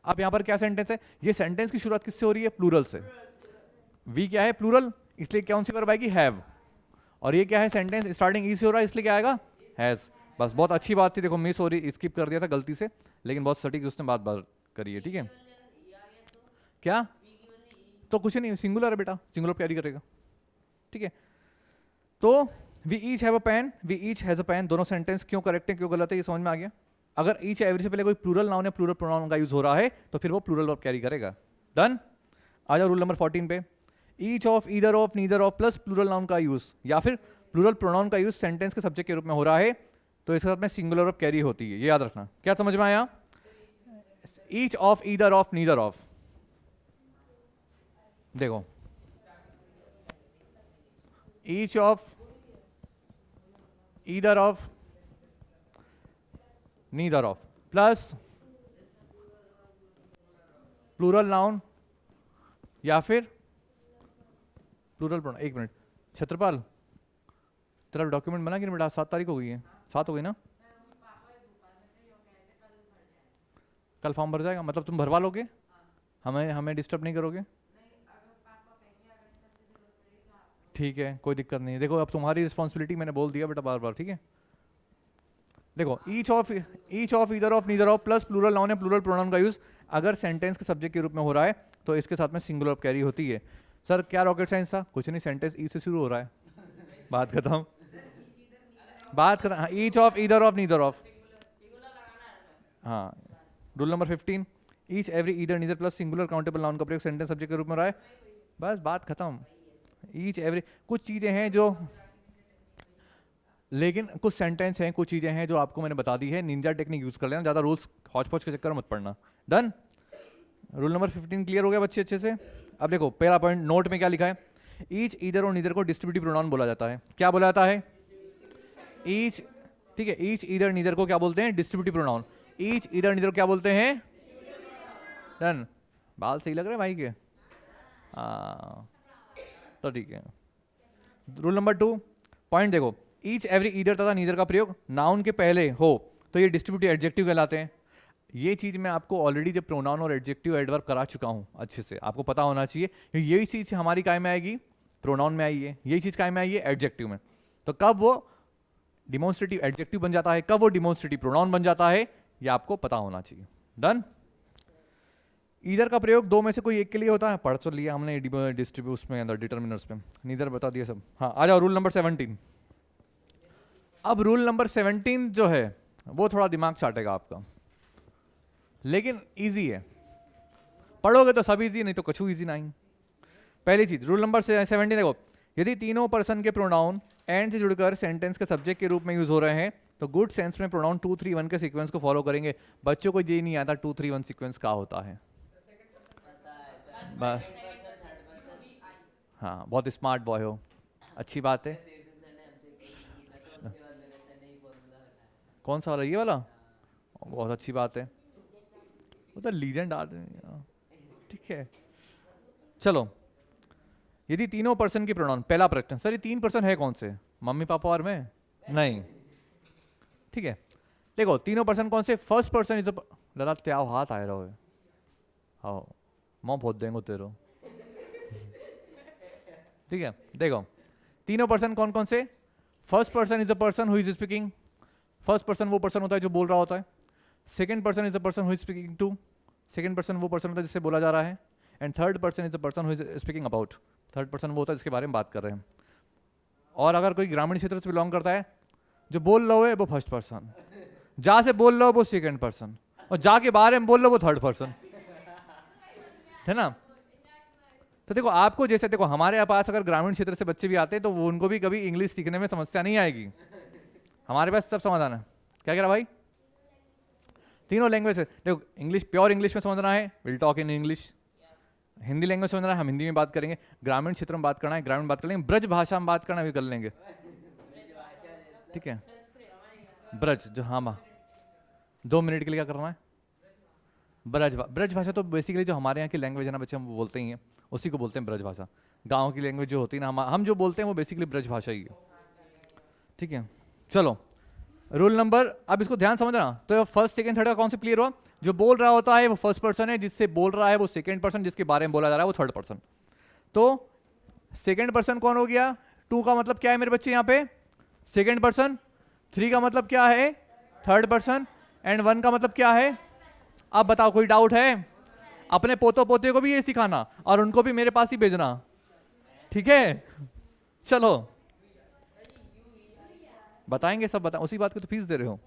S1: अब यहां पर क्या सेंटेंस है, ये सेंटेंस की शुरुआत किससे हो रही है, प्लूरल से। वी क्या है, प्लूरल, इसलिए कौन सी वर्ब आएगी, हैव। और ये क्या है, सेंटेंस स्टार्टिंग ई से हो रहा है, इसलिए क्या आएगा, हैज। बस बहुत अच्छी बात थी, देखो मिस हो रही, स्किप कर दिया था गलती से, लेकिन बहुत सटीक उसने बात करी है। ठीक है, क्या, तो कुछ नहीं, सिंगुलर है बेटा, सिंगुलर कैरी करेगा। ठीक है, तो we each have a pen, we each has a pen, दोनों सेंटेंस क्यों करेक्ट है, क्यों गलत है, ये समझ में आ गया। अगर ईच एवरी से पहले कोई प्लूरल नाउन या प्लूरल प्रोनाउन का यूज हो रहा है, तो फिर वो प्लूरल वर्ब कैरी करेगा। डन। आ जाओ रूल नंबर 14 पे, each of, either of, neither of plus plural noun का यूज या फिर प्लूरल प्रोनाउन का यूज सेंटेंस के सब्जेक्ट के रूप में हो रहा है, तो इसके साथ में सिंगुलर वर्ब कैरी होती है, ये याद रखना। क्या समझ में आया, each of, either of, neither of. देखो each of, either of, neither of plus plural noun या फिर प्लूरल प्रोनाउन। एक मिनट छत्रपाल, तेरा डॉक्यूमेंट बना कि नहीं बेटा, 7 तारीख हो गई है, 7 हो गई ना, कल फॉर्म भर जाएगा, मतलब तुम भरवा लोगे, हमें हमें डिस्टर्ब नहीं करोगे। ठीक है, कोई दिक्कत नहीं है। देखो अब तुम्हारी रिस्पॉन्सिबिलिटी, मैंने बोल दिया बेटा बार बार। ठीक है, देखो each of, either of, neither of plus plural noun या प्लूरल प्रोनाउन का यूज अगर सेंटेंस के सब्जेक्ट के रूप में हो रहा है, तो इसके साथ में सिंगुलर वर्ब कैरी होती है। सर क्या रॉकेट साइंस था, कुछ नहीं, सेंटेंस ई से शुरू हो रहा है, बात खत्म, बात खत्म। Each of, either of, neither of. हाँ, rule number 15, each every either neither plus singular countable noun का प्रयोग सेंटेंस सब्जेक्ट के रूप में हो रहा है, बस बात खत्म। ईच एवरी, कुछ चीजें हैं जो, लेकिन कुछ सेंटेंस हैं, कुछ चीजें हैं जो आपको मैंने बता दी है, निंजा टेक्निक यूज कर लेना, ज्यादा रूल्स हौच पौच के चक्कर में मत पड़ना। डन। रूल नंबर 15 क्लियर हो गया बच्चे अच्छे से। अब देखो पहला पॉइंट नोट में क्या लिखा है, ईच, ईदर और नीदर को डिस्ट्रीब्यूटिव प्रोनाउन बोला जाता है। क्या बोला जाता है, ईच। ठीक है, ईच, ईदर, नीदर को क्या बोलते हैं, distributive pronoun. Each, either, neither क्या बोलते हैं, डन। बाल सही लग रहे हैं भाई के, हाँ तो ठीक है। रूल नंबर 2 पॉइंट देखो, ईच एवरी ईदर तथा नीदर का प्रयोग नाउन के पहले हो तो ये डिस्ट्रीब्यूटिव एडजेक्टिव कहलाते हैं। ये चीज मैं आपको ऑलरेडी जब प्रोनाउन और एडजेक्टिव एडवर्ब करा चुका हूं, अच्छे से आपको पता होना चाहिए। यही चीज हमारी काय में आएगी, प्रोनाउन में आई है, यही चीज काय में आई है, एडजेक्टिव में। तो कब वो डिमोन्स्ट्रेटिव एडजेक्टिव बन जाता है, कब वो डिमोन्स्ट्रेटिव प्रोनाउन बन जाता है, ये आपको पता होना चाहिए। डन। ईदर का प्रयोग दो में से कोई एक के लिए होता है, पढ़ तो लिया हमने डिस्ट्रीब्यूट उसमें अंदर डिटर्मिनर्स में, नीदर बता दिया सब। हाँ आ जाओ रूल नंबर 17। अब रूल नंबर 17 जो है वो थोड़ा दिमाग चाटेगा आपका, लेकिन इजी है, पढ़ोगे तो सब इजी, नहीं तो कुछ इजी नहीं। पहली चीज रूल नंबर 17 देखो, यदि तीनों पर्सन के प्रोनाउन एंड से जुड़कर सेंटेंस के सब्जेक्ट के रूप में यूज हो रहे हैं तो गुड सेंस में प्रोनाउन 2 3 1 के सीक्वेंस को फॉलो करेंगे। बच्चों को ये नहीं आता 2 3 1 सीक्वेंस क्या होता है, बस हाँ बहुत स्मार्ट बॉय हो, अच्छी बात है। कौन सा वाला, ये वाला, बहुत अच्छी बात है, वो तो लीजेंड आदमी। ठीक है चलो, यदि तीनों पर्सन की प्रोनाउन, पहला प्रश्न सर ये 3 पर्सन है कौन से, मम्मी पापा और मैं, नहीं। ठीक है देखो तीनों पर्सन कौन से, फर्स्ट पर्सन इज लड़ा क्या हाथ आए रहो, हाँ मॉम बहुत देंगे तेरो। ठीक है देखो तीनों पर्सन कौन कौन से, first person is the person who is speaking, first person वो पर्सन होता है जो बोल रहा होता है। Second person is the person who is speaking to, second person वो पर्सन होता है जिससे बोला जा रहा है। And third person is the person who is speaking about, third person वो होता है जिसके बारे में बात कर रहे हैं। और अगर कोई ग्रामीण क्षेत्र से बिलोंग करता है, जो बोल रहा है वो फर्स्ट पर्सन, जा से बोल रहा हो वो सेकंड पर्सन, और जाके बारे में बोल रहा हो वो थर्ड पर्सन, है ना। तो देखो आपको जैसे देखो हमारे पास अगर ग्रामीण क्षेत्र से बच्चे भी आते हैं तो वो उनको भी कभी इंग्लिश सीखने में समस्या नहीं आएगी, हमारे पास सब समाधान है। क्या कह रहा भाई? तीनों लैंग्वेज है। देखो इंग्लिश, प्योर इंग्लिश में समझना है, will talk in English. Hindi language समझना है, हम हिंदी में बात करेंगे। ग्रामीण क्षेत्र में बात करना है, ग्रामीण में बात कर लेंगे। ब्रज भाषा में बात करना भी कर लेंगे, ठीक है। ब्रज जो, हाँ 2 मिनट के लिए क्या करना है? ब्रज भाषा तो बेसिकली जो हमारे यहाँ की लैंग्वेज है ना बच्चे, हम वो बोलते ही हैं, उसी को बोलते हैं ब्रज भाषा। गाँव की लैंग्वेज जो होती है ना, हम जो बोलते हैं वो बेसिकली ब्रज भाषा ही है, ठीक है। चलो रूल नंबर, अब इसको ध्यान समझना। तो फर्स्ट सेकंड थर्ड का कॉन्सेप्ट क्लियर हुआ। जो बोल रहा होता है वो फर्स्ट पर्सन है, जिससे बोल रहा है वो सेकंड पर्सन, जिसके बारे में बोला जा रहा है वो थर्ड पर्सन। तो सेकंड पर्सन कौन हो गया? 2 का मतलब क्या है मेरे बच्चे यहाँ पे? Second person. 3 का मतलब क्या है? Third person. एंड 1 का मतलब क्या है? अब बताओ, कोई डाउट है? अपने पोतों पोते को भी ये सिखाना और उनको भी मेरे पास ही भेजना, ठीक है। चलो बताएंगे, सब बता, उसी बात की तो फीस दे रहे हो।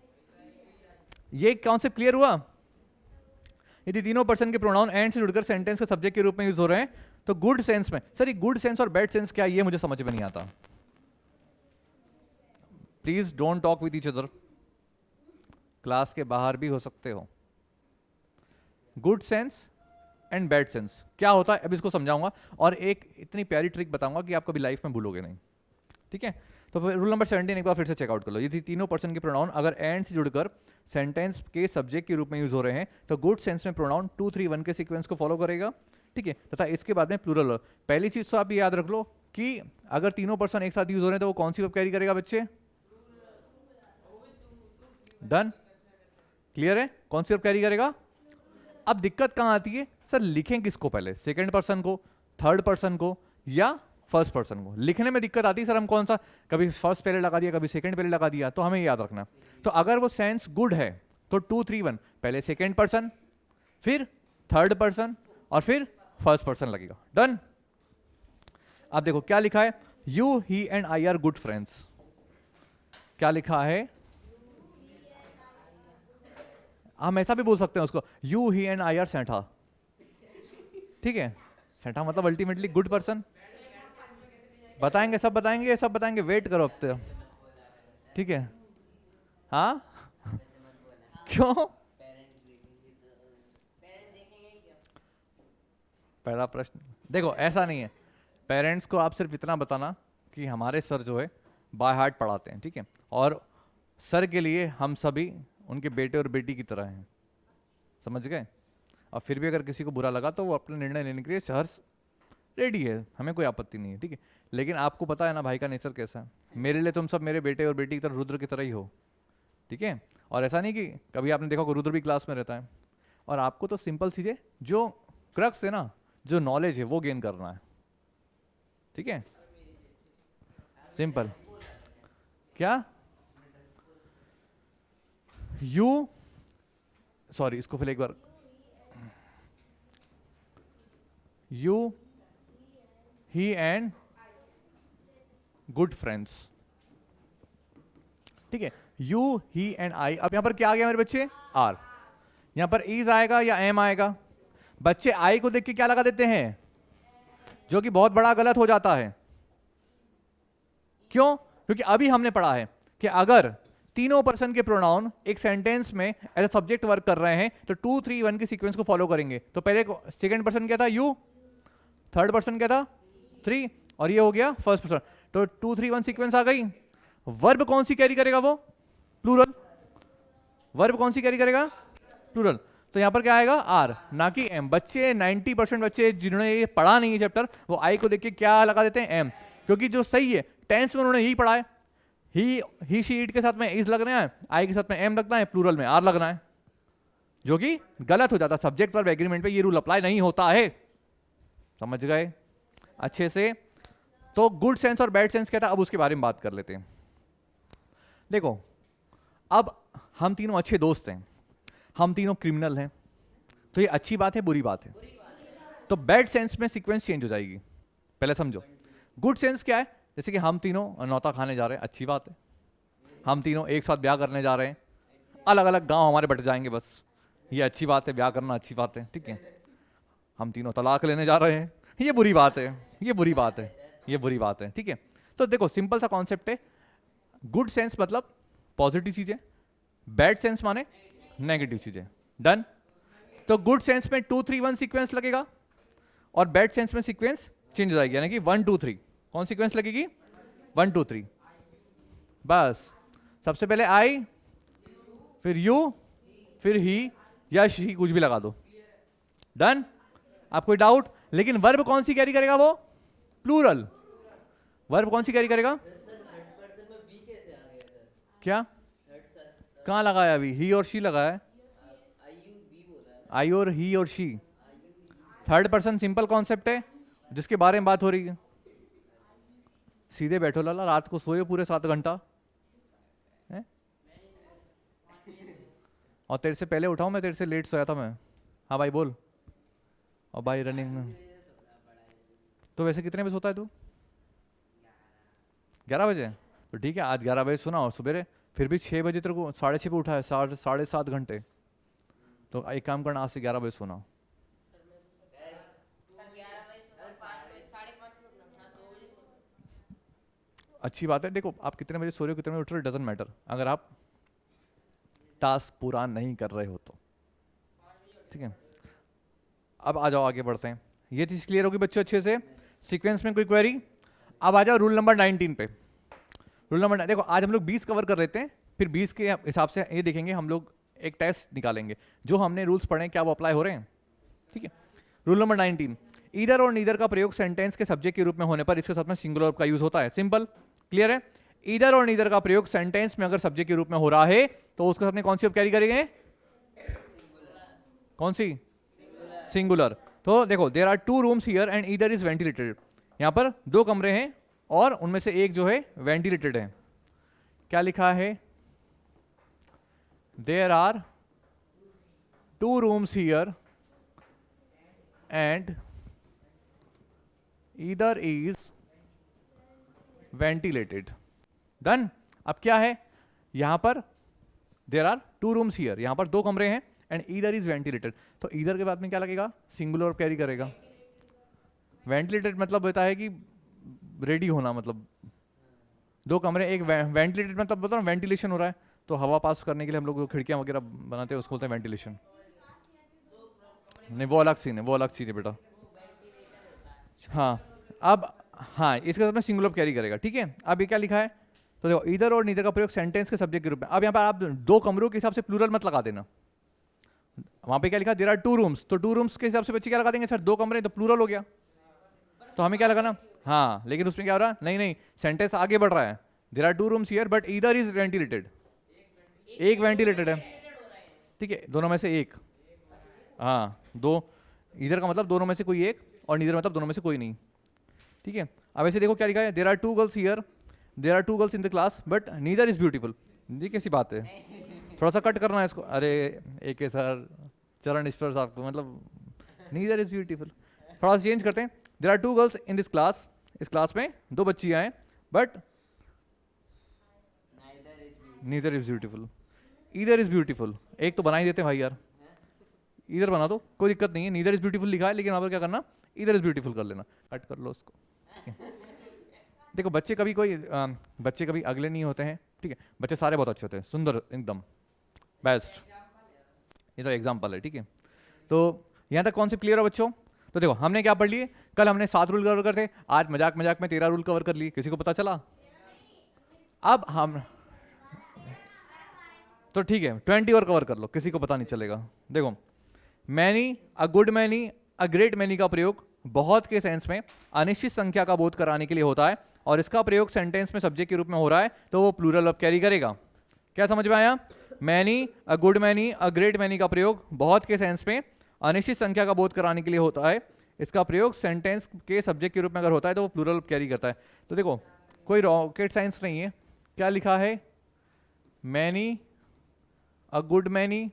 S1: ये कॉन्सेप्ट क्लियर हुआ? यदि तीनों पर्सन के प्रोनाउन एंड से जुड़कर सेंटेंस के सब्जेक्ट के रूप में यूज हो रहे हैं तो गुड सेंस में। सर ये गुड सेंस और बैड सेंस क्या है, ये मुझे समझ में नहीं आता। Please don't talk with each other, class के बाहर भी हो सकते हो। Good sense and bad sense क्या होता है, अब इसको समझाऊंगा और एक इतनी प्यारी ट्रिक बताऊंगा कि आप कभी लाइफ में भूलोगे नहीं, ठीक है। तो रूल नंबर 17 एक बार फिर से चेकआउट कर लो। ये तीनों पर्सन के प्रोनाउन अगर एंड से जुड़कर सेंटेंस के सब्जेक्ट के रूप में यूज हो रहे हैं तो गुड सेंस में प्रोनाउन 2 3 1 के सीक्वेंस को फॉलो करेगा, ठीक है। तथा इसके बाद में प्लूरल। पहली चीज तो आप ये याद रख लो कि अगर तीनों पर्सन एक साथ यूज हो रहे हैं तो वो कौन सी वर्ब कैरी करेगा बच्चे? डन, क्लियर है? कौन सी वर्ब कैरी करेगा? अब दिक्कत कहां आती है, सर लिखें किसको पहले, सेकंड पर्सन को, थर्ड पर्सन को या फर्स्ट पर्सन को? लिखने में दिक्कत आती है सर, हम कौन सा, कभी फर्स्ट पहले लगा दिया, कभी सेकंड पहले लगा दिया, तो हमें याद रखना। तो अगर वो सेंस गुड है तो 2 3 1 पहले सेकंड पर्सन, फिर थर्ड पर्सन और फिर फर्स्ट पर्सन लगेगा। डन। अब देखो क्या लिखा है, you he and I R good friends. क्या लिखा है? हम ऐसा भी बोल सकते हैं उसको, you he and I R Santa, ठीक है। सेंटा मतलब अल्टीमेटली गुड पर्सन। बताएंगे, सब बताएंगे, सब बताएंगे, वेट करो अब तो, ठीक है। हाँ क्यों? पहला प्रश्न देखो, ऐसा नहीं है। पेरेंट्स को आप सिर्फ इतना बताना कि हमारे सर जो है बाय हार्ट पढ़ाते हैं, ठीक है, और सर के लिए हम सभी उनके बेटे और बेटी की तरह हैं, समझ गए। और फिर भी अगर किसी को बुरा लगा तो वो अपना निर्णय लेने के लिए सहर्ष रेडी है, हमें कोई आपत्ति नहीं है, ठीक है। लेकिन आपको पता है ना भाई का नेचर कैसा है, मेरे लिए तुम सब मेरे बेटे और बेटी की तरह, रुद्र की तरह ही हो, ठीक है। और ऐसा नहीं कि कभी आपने देखा रुद्र भी क्लास में रहता है, और आपको तो सिंपल चीजें जो क्रक्स है ना, जो नॉलेज है वो गेन करना है, ठीक है। सिंपल क्या? यू, सॉरी इसको फिर एक बार, you he and good friends, ठीक है। You he and I. अब यहां पर क्या आ गया मेरे बच्चे? आर। यहां पर इज आएगा या एम आएगा? बच्चे आई को देख के क्या लगा देते हैं, जो कि बहुत बड़ा गलत हो जाता है। क्यों? क्योंकि अभी हमने पढ़ा है कि अगर तीनों पर्सन के प्रोनाउन एक सेंटेंस में एज अ सब्जेक्ट वर्क कर रहे हैं तो 2 3 1 के सीक्वेंस को फॉलो करेंगे। तो पहले सेकंड पर्सन क्या था? यू। थर्ड पर्सन क्या था? 3। और ये हो गया फर्स्ट पर्सन। तो 2 3 1 सीक्वेंस आ गई। वर्ब कौन सी कैरी करेगा? वो प्लूरल। वर्ब कौन सी कैरी करेगा? प्लूरल। तो यहां पर क्या आएगा? आर, ना कि एम। बच्चे 90% बच्चे जिन्होंने ये पढ़ा नहीं है चैप्टर, वो आई को देख के क्या लगा देते हैं? एम। क्योंकि जो सही है टेंस में उन्होंने यही पढ़ा है, ही शी इट के साथ में इज लगना है, आई के साथ में एम लगना है, प्लूरल में आर लगना है, जो कि गलत हो जाता है। सब्जेक्ट वर्ब एग्रीमेंट पे ये रूल अप्लाई नहीं होता है, समझ गए अच्छे से। तो गुड सेंस और बैड सेंस क्या था, अब उसके बारे में बात कर लेते हैं। देखो अब हम तीनों अच्छे दोस्त हैं, हम तीनों क्रिमिनल हैं, तो ये अच्छी बात है बुरी बात है? तो बैड सेंस में सीक्वेंस चेंज हो जाएगी, पहले समझो। गुड सेंस क्या है? जैसे कि हम तीनों नौता खाने जा रहे हैं, अच्छी बात है। हम तीनों एक साथ ब्याह करने जा रहे हैं, अलग अलग गांव हमारे बट जाएंगे, बस ये अच्छी बात है, ब्याह करना अच्छी बात है, ठीक है। हम तीनों तलाक लेने जा रहे हैं, ये बुरी बात है, ये बुरी बात है, ये बुरी बात है, ठीक है। तो देखो सिंपल सा कॉन्सेप्ट है, गुड सेंस मतलब पॉजिटिव चीजें, बैड सेंस माने नेगेटिव चीजें। डन। तो गुड सेंस में 2 3 1 सीक्वेंस लगेगा और बैड सेंस में सीक्वेंस चेंज हो जाएगी, यानी कि 1 2 3। कौन सीक्वेंस लगेगी? 1 2 3। बस सबसे पहले आई, फिर यू, फिर ही या शी, कुछ भी लगा दो। डन। आप कोई डाउट? लेकिन वर्ब कौन सी कैरी करेगा? वो प्लूरल। वर्ब कौन सी कैरी करेगा? क्या कहां लगाया? अभी ही और शी लगाया है। आई और ही और she third person simple concept है जिसके बारे में बात हो रही है। सीधे बैठो लाला, रात को सोए पूरे 7 घंटा है? और तेरे से पहले उठाऊं मैं? तेरे से लेट सोया था मैं। हाँ भाई बोल। और भाई रनिंग में तो वैसे कितने बजे सोता है तू? 11 बजे? तो ठीक है, आज 11 बजे सोना और सुबह फिर भी 6 बजे तेरे को 6:30 पे उठा है, 7.5 घंटे। तो एक काम करना, आज से 11 बजे सोना। अच्छी बात है। देखो आप कितने बजे सो रहे हो, कितने बजे उठ रहे हो, डजंट मैटर, अगर आप टास्क पूरा नहीं कर रहे हो तो। ठीक है, अब आ जाओ आगे बढ़ते हैं। ये चीज क्लियर होगी बच्चों अच्छे से? सीक्वेंस में कोई क्वेरी? अब आ जाओ रूल नंबर 19 पे। रूल नंबर, देखो आज हम लोग 20 कवर कर लेते हैं, फिर 20 के हिसाब से ये देखेंगे हम लोग, एक टेस्ट निकालेंगे जो हमने रूल्स पढ़े हैं क्या वो अप्लाई हो रहे हैं। ठीक है, रूल नंबर 19, ईदर और नीदर का प्रयोग सेंटेंस के सब्जेक्ट के रूप में होने पर इसके साथ में सिंगुलर का यूज होता है। सिंपल, क्लियर है? ईदर और नीदर का प्रयोग सेंटेंस में अगर सब्जेक्ट के रूप में हो रहा है तो उसके साथ में कौन सी कैरी करेंगे? कौन सी? सिंगुलर। तो देखो there are 2 rooms here and either is ventilated. यहां पर 2 कमरे हैं और उनमें से एक जो है वेंटिलेटेड है। क्या लिखा है? There are 2 rooms here and either is ventilated. Done. अब क्या है यहां पर? देयर आर 2 रूम्स हियर, यहां पर 2 कमरे हैं एंड ईदर इज वेंटिलेटेड। तो ईदर के बाद में क्या लगेगा? सिंगुलर कैरी करेगा। वेंटिलेटेड मतलब होता है कि रेडी होना, मतलब 2 कमरे, एक वेंटिलेटेड मतलब बताओ वेंटिलेशन हो रहा है, तो हवा पास करने के लिए हम लोग खिड़कियां वगैरह बनाते हैं, उसको बोलते हैं वेंटिलेशन। नहीं वो अलग सीन है, वो अलग चीज है बेटा। हाँ अब, हाँ इसके साथ में सिंगुलर कैरी करेगा। ठीक है, अब ये क्या लिखा है? तो देखो इधर और नीदर का प्रयोग सेंटेंस के सब्जेक्ट के रूप में। अब यहाँ पर आप 2 कमरों के हिसाब से प्लूरल मत लगा देना। वहां पे क्या लिखा? देयर आर 2 रूम्स, तो 2 रूम्स के हिसाब से बच्चे क्या लगा देंगे? सर 2 कमरे तो प्लूरल हो गया, तो हमें क्या लगाना? हाँ, लेकिन उसमें क्या हो रहा है? नहीं नहीं, सेंटेंस आगे बढ़ रहा है। There are 2 rooms here but either is ventilated. एक वेंटिलेटेड है, ठीक है, दोनों में से एक। हाँ, 2 इधर का मतलब दोनों में से कोई एक, और नीदर मतलब दोनों में से कोई नहीं। ठीक है, अब ऐसे देखो क्या लिखा है? There are 2 girls here, there are 2 girls in the class but neither is beautiful. ये कैसी बात है? थोड़ा सा कट करना है इसको। अरे एक है सर चरण ईश्वर साहब को, मतलब नीदर इज ब्यूटीफुल, थोड़ा सा चेंज करते हैं। There are 2 girls in this class, इस क्लास में 2 बच्चियां हैं but neither is beautiful. Either is beautiful, एक तो बना ही देते हैं भाई यार, इधर बना दो, कोई दिक्कत नहीं है। नीदर इज ब्यूटीफुल लिखा है लेकिन वहां पर क्या करना? इधर इज ब्यूटीफुल कर लेना, कट कर लो उसको। देखो बच्चे कभी बच्चे कभी अगले नहीं होते हैं। ठीक है, बच्चे सारे बहुत अच्छे होते हैं, सुंदर एकदम बेस्ट। ये तो एग्जाम्पल है। ठीक है, तो यहाँ तक कॉन्सेप्ट क्लियर है बच्चों? तो देखो हमने क्या पढ़ लिए? कल हमने 7 रूल कवर करते, आज मजाक मजाक में 13 रूल कवर कर लिए। किसी को पता चला? अब हम तो ठीक है 20 और कवर कर लो, किसी को पता नहीं चलेगा। देखो many, a good many, a great many का प्रयोग बहुत के सेंस में अनिश्चित संख्या का बोध कराने के लिए होता है, और इसका प्रयोग सेंटेंस में सब्जेक्ट के रूप में हो रहा है तो वो प्लूरल अब कैरी करेगा। क्या समझ में आया? Many, a good many, a great many का प्रयोग बहुत के सेंस में अनिश्चित संख्या का बोध कराने के लिए होता है, इसका प्रयोग सेंटेंस के सब्जेक्ट के रूप में अगर होता है तो वो प्लूरल कैरी करता है। तो देखो कोई रॉकेट साइंस नहीं है। क्या लिखा है? Many, a good many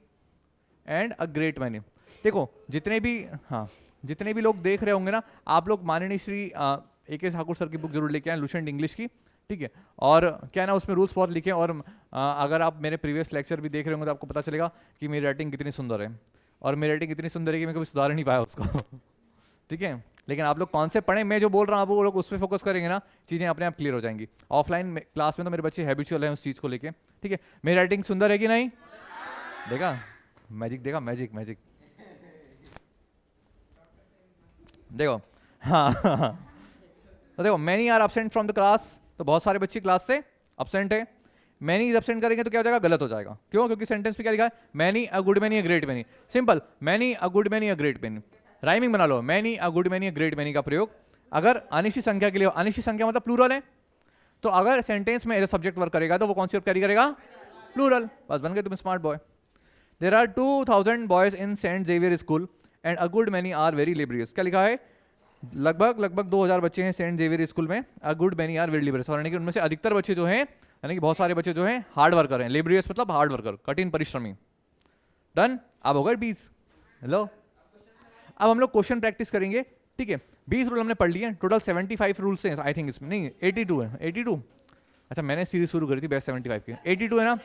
S1: and a great many. देखो जितने भी, हाँ जितने भी लोग देख रहे होंगे ना, आप लोग माननीय श्री A.K. ठाकुर सर की बुक जरूर लेके आए, लुसेंट इंग्लिश की। ठीक है, और क्या है ना उसमें रूल्स बहुत लिखे हैं, और अगर आप मेरे प्रीवियस लेक्चर भी देख रहे होंगे तो आपको पता चलेगा कि मेरी राइटिंग कितनी सुंदर है, और मेरी राइटिंग इतनी सुंदर है कि मैं कभी सुधार नहीं पाया उसको। ठीक है, लेकिन आप लोग कॉन्सेप्ट पढ़ें, मैं जो बोल रहा हूँ आप वो लोग उस पर फोकस करेंगे ना, चीज़ें अपने आप क्लियर हो जाएंगी। ऑफलाइन क्लास में तो मेरे बच्चे हैबिचुअल हैं उस चीज़ को लेके, ठीक है। मेरी राइटिंग सुंदर है कि नहीं? देखा मैजिक, देखा मैजिक मैजिक, देखो हाँ तो देखो many are absent from the class, तो बहुत सारे बच्चे क्लास से एब्सेंट है। मैनी इज एब्सेंट करेंगे तो क्या हो जाएगा? गलत हो जाएगा। क्यों? क्योंकि सेंटेंस पे क्या लिखा है? Many a good many a great many. Simple, many a good many a great many, rhyming बना लो। Many a good many a great many का प्रयोग अगर अनिश्चित संख्या के लिए हो, अनिश्चित संख्या मतलब प्लूरल है, तो अगर सेंटेंस में एज सब्जेक्ट वर्क करेगा तो वो कौन सी कैरी करेगा? प्लूरल। बस बन गए तुम smart boy. There are 2000 boys in Saint Xavier school and a good many are very laborious. क्या लिखा है? लगभग 2000 बच्चे हैं सेंट जेवियर स्कूल में, a good many are very laborious, और यानी कि उनमें से अधिकतर बच्चे जो हैं, यानी कि बहुत सारे बच्चे जो हैं हार्ड वर्कर हैं। लिबरियस मतलब हार्ड वर्कर, कठिन परिश्रमी। डन। अब होगा 20। हेलो, अब हम लोग क्वेश्चन प्रैक्टिस करेंगे, ठीक है। 20 रूल हमने पढ़ लिए, टोटल 75 रूल्स हैं आई थिंक इसमें, नहीं 82 है, 82। अच्छा मैंने सीरीज शुरू करी थी बेस्ट 75 की, 82 है ना।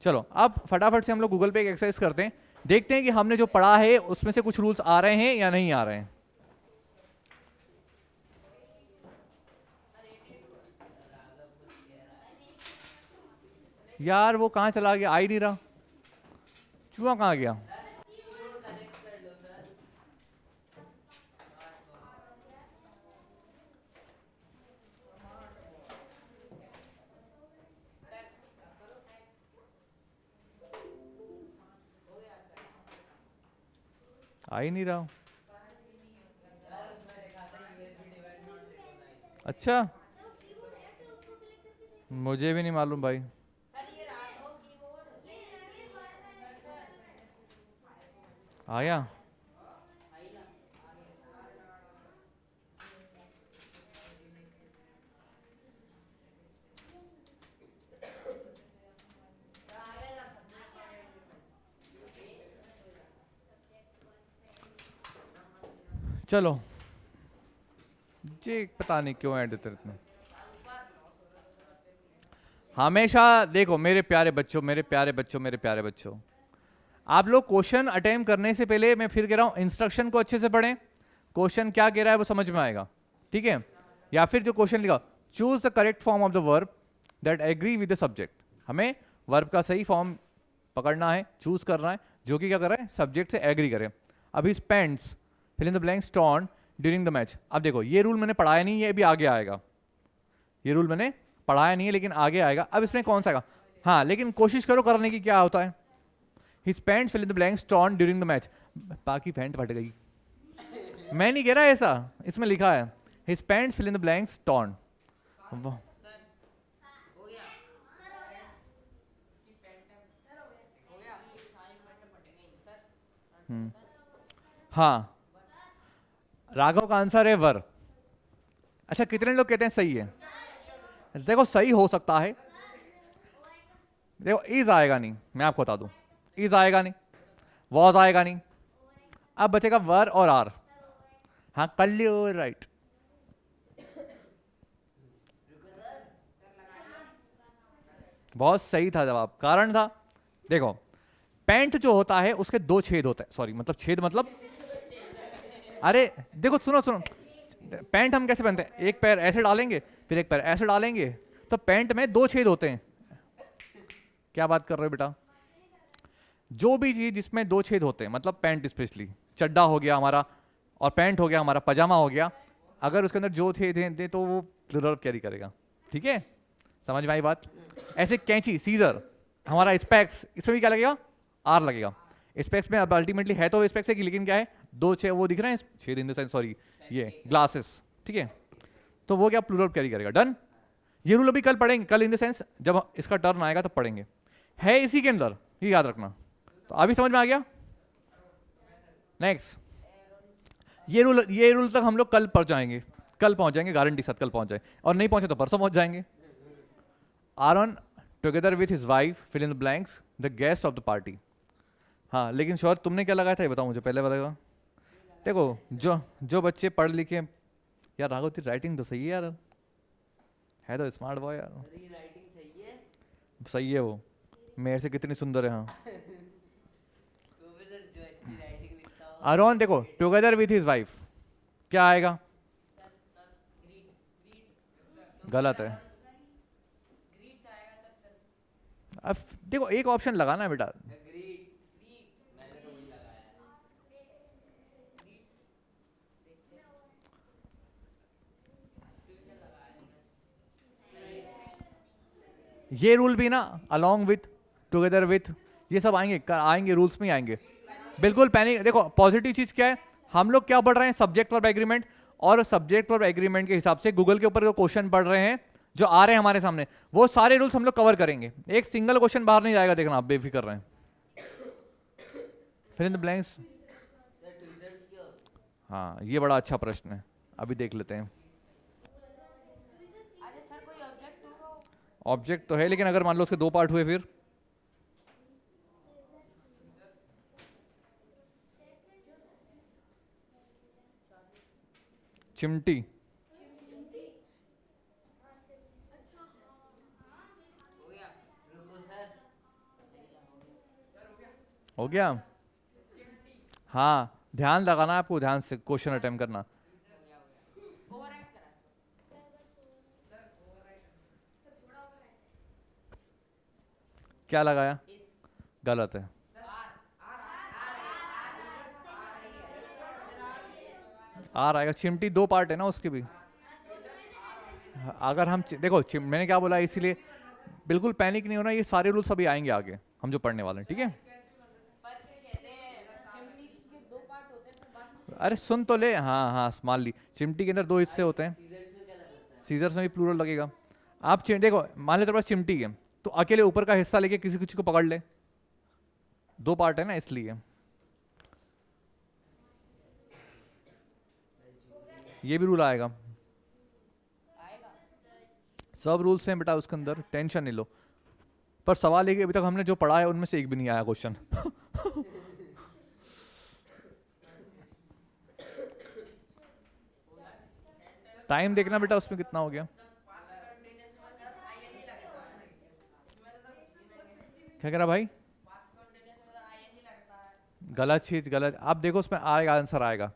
S1: चलो अब फटाफट से हम लोग गूगल पे एक एक्सरसाइज करते हैं, देखते हैं कि हमने जो पढ़ा है उसमें से कुछ रूल्स आ रहे हैं या नहीं आ रहे हैं। यार वो कहाँ चला गया? आ ही नहीं रहा, चूहा कहाँ गया? आ ही नहीं रहा। अच्छा मुझे भी नहीं मालूम भाई। आया? चलो जी, पता नहीं क्यों ऐड देते रहते हैं हमेशा। देखो मेरे प्यारे बच्चों, मेरे प्यारे बच्चों, मेरे प्यारे बच्चों, आप लोग क्वेश्चन अटेम्प्ट करने से पहले मैं फिर कह रहा हूं इंस्ट्रक्शन को अच्छे से पढ़ें। क्वेश्चन क्या कह रहा है वो समझ में आएगा, ठीक है। या फिर जो क्वेश्चन लिखा, choose the correct form of the verb that agree with the subject. हमें वर्ब का सही फॉर्म पकड़ना है, चूज करना है, जो कि क्या कर रहा है? सब्जेक्ट से एग्री करे। अभी spends fill in the blanks torn during the match. अब देखो ये रूल मैंने पढ़ाया नहीं, ये भी आगे आएगा। ये रूल मैंने पढ़ाया नहीं है लेकिन आगे आएगा। अब इसमें कौन सा आएगा? हाँ लेकिन कोशिश करो करने की, क्या होता है? His pants fill in the blanks torn during the match। बाकी पैंट फट गई, मैं नहीं कह रहा ऐसा, इसमें लिखा है His pants fill in the blanks torn। हाँ राघव का आंसर है वर। अच्छा कितने लोग कहते हैं सही है? देखो सही हो सकता है, देखो इज आएगा नहीं, मैं आपको बता दूं, इज आएगा नहीं, वॉज आएगा नहीं, अब बचेगा वर और आर। हाँ कर लियो राइट। बहुत सही था जवाब, कारण था देखो पैंट जो होता है उसके दो छेद होते हैं, सॉरी मतलब छेद मतलब, अरे देखो सुनो सुनो, पैंट हम कैसे पहनते हैं? एक पैर ऐसे डालेंगे फिर एक पैर ऐसे डालेंगे, तो पैंट में दो छेद होते हैं। क्या बात कर रहे हो बेटा? जो भी चीज जिसमें दो छेद होते हैं, मतलब पैंट स्पेशली, चड्डा हो गया हमारा और पैंट हो गया हमारा, पजामा हो गया, अगर उसके अंदर जो छेद हैं तो वो प्लूरल कैरी करेगा, ठीक है। समझ में आई बात? ऐसे कैंची, सीजर, हमारा स्पेक्स, इसमें भी क्या लगेगा? आर लगेगा। स्पेक्स में अब अल्टीमेटली है तो स्पेक्स है, लेकिन क्या है? दो छेद वो दिख रहे हैं, छेद इन द सेंस, सॉरी ये ग्लासेस, ठीक है। तो वो क्या प्लूरल कैरी करेगा। डन। ये रूल अभी कल पढ़ेंगे, कल इन द सेंस जब इसका टर्न आएगा तब पढ़ेंगे, है इसी के अंदर, ये याद रखना। तो अभी समझ में आ गया? नेक्स्ट, ये रूल तक हम लोग कल पहुंच जाएंगे, कल पहुंच जाएंगे गारंटी साथ, कल पहुंच जाए, और नहीं पहुंचे तो परसों पहुंच जाएंगे। Aaron together with his wife fill in the blanks the guest of the party. हाँ लेकिन शौर्य तुमने क्या लगाया था ये बताओ मुझे पहले बताएगा। देखो जो बच्चे पढ़ लिखे, यार राघव तेरी राइटिंग तो सही है यार, है तो स्मार्ट बॉय यार।
S2: राइटिंग सही है,
S1: सही है वो, मेरे से कितनी सुंदर है। हाँ
S2: तो फिर सर जो अच्छी राइटिंग लिखता हो।
S1: आरोन देखो टुगेदर विथ हिज वाइफ, क्या आएगा? गलत है। अब देखो एक ऑप्शन लगाना है बेटा। ये रूल भी ना अलोंग विथ, टुगेदर विथ, ये सब आएंगे आएंगे रूल्स में ही आएंगे। बिल्कुल पैनिक, देखो पॉजिटिव चीज क्या है, हम लोग क्या पढ़ रहे हैं, सब्जेक्ट वर्ब एग्रीमेंट, और सब्जेक्ट वर्ब एग्रीमेंट के हिसाब से गूगल के ऊपर जो क्वेश्चन पढ़ रहे हैं जो आ रहे हैं हमारे सामने, वो सारे रूल्स हम लोग कवर करेंगे। एक सिंगल क्वेश्चन बाहर नहीं जाएगा, देखना आप बेफिक्र रहें। फिर इन द ब्लैंक्स, हाँ ये बड़ा अच्छा प्रश्न है, अभी देख लेते हैं। ऑब्जेक्ट तो है, लेकिन अगर मान लो उसके दो पार्ट हुए फिर? चिमटी, हो गया? हाँ ध्यान लगाना है आपको, ध्यान से क्वेश्चन अटेम्प्ट करना। क्या लगाया? गलत है। आर आएगा, चिमटी दो पार्ट है ना उसके भी। अगर हम देखो मैंने क्या बोला, इसीलिए बिल्कुल पैनिक नहीं होना, ये सारे रूल्स अभी आएंगे आगे हम जो पढ़ने वाले हैं, ठीक है? अरे सुन तो ले, हाँ हाँ मान ली, चिमटी के अंदर दो हिस्से होते हैं, सीजर्स में भी प्लूरल लगेगा। आप देखो मान लो तेरे पास चिमटी है, तो अकेले ऊपर का हिस्सा लेके किसी किसी को पकड़ ले, दो पार्ट है ना इसलिए। ये भी रूल आएगा, सब रूल्स हैं बेटा उसके अंदर, टेंशन नहीं लो। पर सवाल है कि अभी तक हमने जो पढ़ा है उनमें से एक भी नहीं आया क्वेश्चन। टाइम देखना बेटा उसमें कितना हो गया। क्या कह रहा भाई? गलत चीज, गलत। आप देखो उसमें आएगा, आंसर आएगा।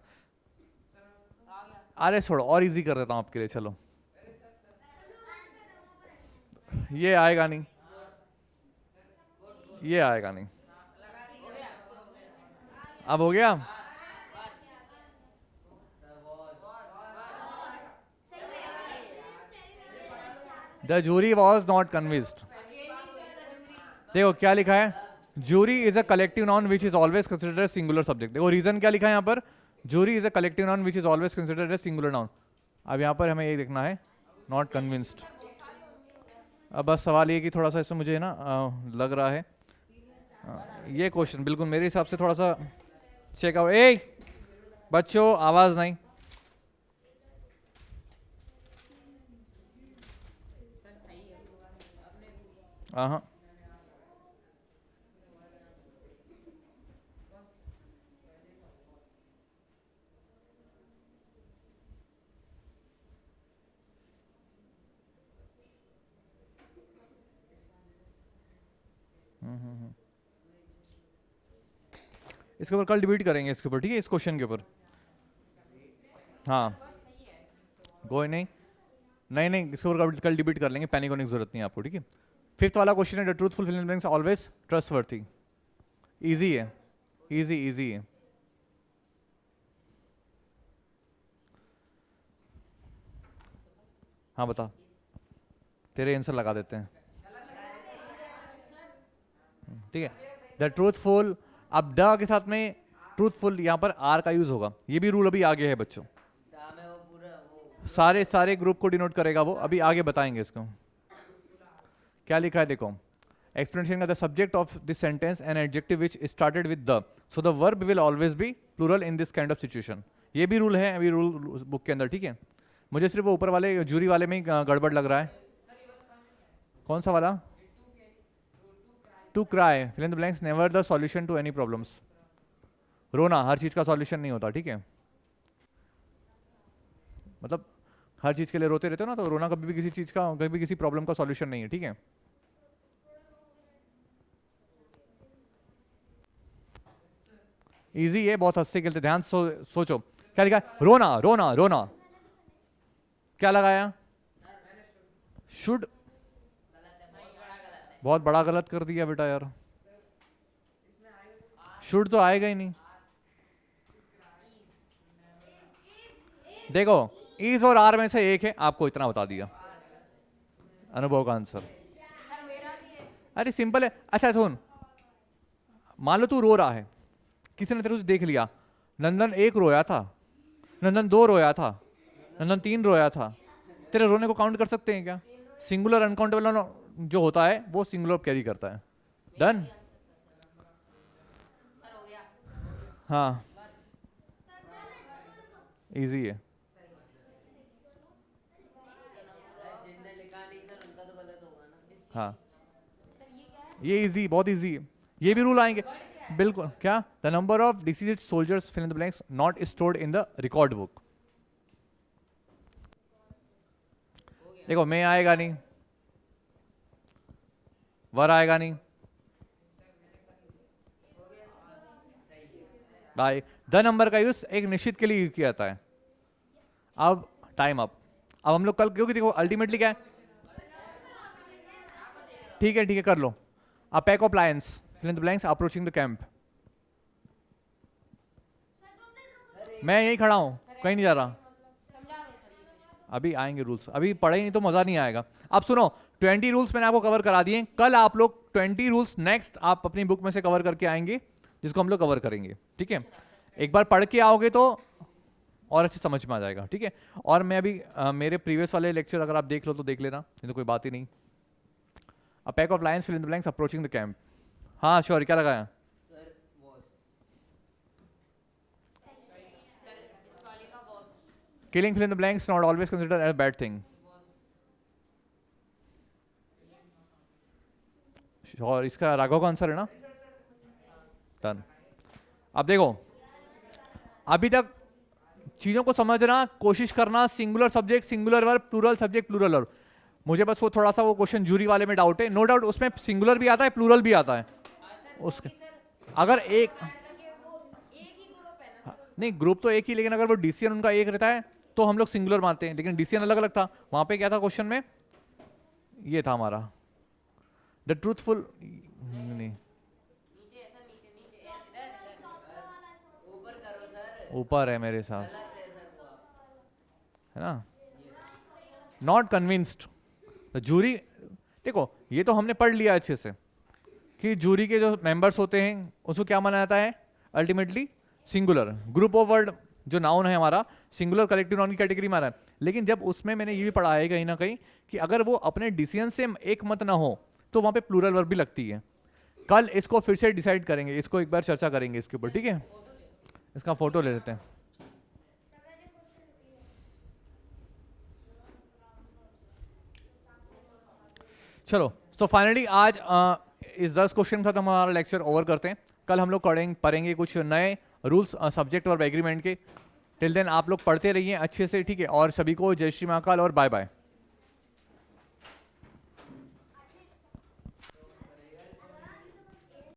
S1: अरे छोड़ो, और इजी कर देता हूं आपके लिए, चलो। ये आएगा नहीं, ये आएगा नहीं। अब हो गया? The jury was not convinced. देखो क्या लिखा है, jury is a collective noun which is always considered as singular subject. देखो रीजन क्या लिखा है यहाँ पर, jury is a collective noun which is always considered as singular noun. अब यहाँ पर हमें ये देखना है नॉट कन्विंस्ड। अब बस सवाल ये कि थोड़ा सा इसमें मुझे ना लग रहा है ये क्वेश्चन बिल्कुल मेरे हिसाब से थोड़ा सा चेकआउट। ए बच्चों आवाज नहीं। हाँ इसके ऊपर कल डिबेट करेंगे इसके ऊपर, ठीक है, इस क्वेश्चन के ऊपर। हाँ कोई नहीं, नहीं नहीं इसके ऊपर कल डिबेट कर लेंगे, पैनिक होने की जरूरत नहीं है आपको, ठीक है। फिफ्थ वाला क्वेश्चन है, the truthful fill in blanks always trustworthy. Easy है, इजी इजी है। हाँ बता, तेरे आंसर लगा देते हैं, ठीक है। द ट्रूथफुल, अब द के साथ में ट्रूथफुल यहाँ पर आर का यूज होगा, ये भी रूल अभी आगे है बच्चों, सारे सारे ग्रुप को डिनोट करेगा वो, अभी आगे बताएंगे इसको। क्या लिखा है देखो, एक्सप्लेनेशन का the subject of this sentence an adjective which started with the, so the verb will always be plural in this kind of situation. ये भी रूल है अभी रूल बुक के अंदर, ठीक है। मुझे सिर्फ वो ऊपर वाले जूरी वाले में ही गड़बड़ लग रहा है। कौन सा वाला? To cry fill in the blanks never the solution to any problems. रोना हर चीज का सॉल्यूशन नहीं होता, ठीक है। मतलब हर चीज के लिए रोते रहते हो ना, तो रोना कभी भी किसी चीज का, कभी भी किसी प्रॉब्लम का सॉल्यूशन नहीं है, ठीक है। इजी है बहुत, हंसते खेलते, ध्यान सोचो क्या लिखा है? रोना रोना रोना। क्या लगाया? शुड। बहुत बड़ा गलत कर दिया बेटा यार, शुड तो आएगा ही नहीं। देखो इज और आर में से एक है, आपको इतना बता दिया अनुभव का आंसर। अरे सिंपल है। अच्छा सुन, मान लो तू रो रहा है, किसी ने तेरे को देख लिया, नंदन 1 रोया था, नंदन 2 रोया था, नंदन 3 रोया था, तेरे रोने को काउंट कर सकते हैं क्या? सिंगुलर अनकाउंटेबल जो होता है वो सिंगुलर कैरी करता है। डन। हाँ इजी है। हाँ ये इजी, बहुत इजी है, ये भी रूल आएंगे बिल्कुल। क्या? The number of deceased soldiers fill in the blanks not stored in the record book. देखो मैं आएगा नहीं, वर आएगा नहीं, भाई द नंबर का यूज एक निश्चित के लिए किया जाता है। अब टाइम अप। अब हम लोग कल, क्योंकि देखो अल्टीमेटली क्या है, ठीक है कर लो। A pack of lions fill in the blanks approaching the camp. मैं यही खड़ा हूं, कहीं नहीं जा रहा। अभी आएंगे रूल्स, अभी पढ़े नहीं तो मजा नहीं आएगा। अब सुनो 20 रूल्स मैंने आपको कवर करा दिए, कल आप लोग 20 रूल्स नेक्स्ट आप अपनी बुक में से कवर करके आएंगे, जिसको हम लोग कवर करेंगे। ठीक है, एक बार पढ़ के आओगे तो और अच्छे समझ में आ जाएगा। ठीक है, और मैं अभी मेरे प्रीवियस वाले लेक्चर अगर आप देख लो तो देख लेना, नहीं तो कोई बात ही नहीं। A pack of lions fill in the blanks approaching the camp. हाँ श्योर, क्या लगाया? Killing fill in the blanks not always considered a bad thing. और इसका राघव का आंसर है ना? डन। अब देखो, अभी तक चीजों को समझना, कोशिश करना, singular subject singular verb, plural subject plural verb. मुझे बस वो थोड़ा सा वो क्वेश्चन जूरी वाले में डाउट है, नो डाउट उसमें सिंगुलर भी आता है प्लूरल भी आता है। उसके अगर एक नहीं ग्रुप तो एक ही, लेकिन अगर वो डिसीजन उनका एक रहता है तो हम लोग सिंगुलर मानते हैं, लेकिन डिसीजन अलग अलग था। वहां पे क्या था क्वेश्चन में, ये था हमारा द ट्रूथफुल, नहीं ऊपर है मेरे साथ, है ना? Not convinced. जूरी, देखो ये तो हमने पढ़ लिया अच्छे से कि जूरी के जो मेंबर्स होते हैं उसको क्या माना जाता है ultimately? Singular. Group of word जो नाउन है हमारा, सिंगुलर कलेक्टिव नाउन की कैटेगरी में आ रहा है। लेकिन जब उसमें मैंने ये भी पढ़ा है कहीं ना कहीं कि अगर वो अपने डिसीजन से एक मत ना हो तो वहां पे प्लूरल वर्ब भी लगती है। कल इसको फिर से डिसाइड करेंगे, इसको एक बार चर्चा करेंगे इसके ऊपर। ठीक है, इसका फोटो ले लेते हैं। चलो तो फाइनली आज इस 10 क्वेश्चन के साथ हम हमारा लेक्चर ओवर करते हैं। कल हम लोग पढ़ेंगे कुछ नए रूल्स सब्जेक्ट और एग्रीमेंट के। टिल देन आप लोग पढ़ते रहिए अच्छे से, ठीक है? और सभी को जय श्री महाकाल और बाय बाय।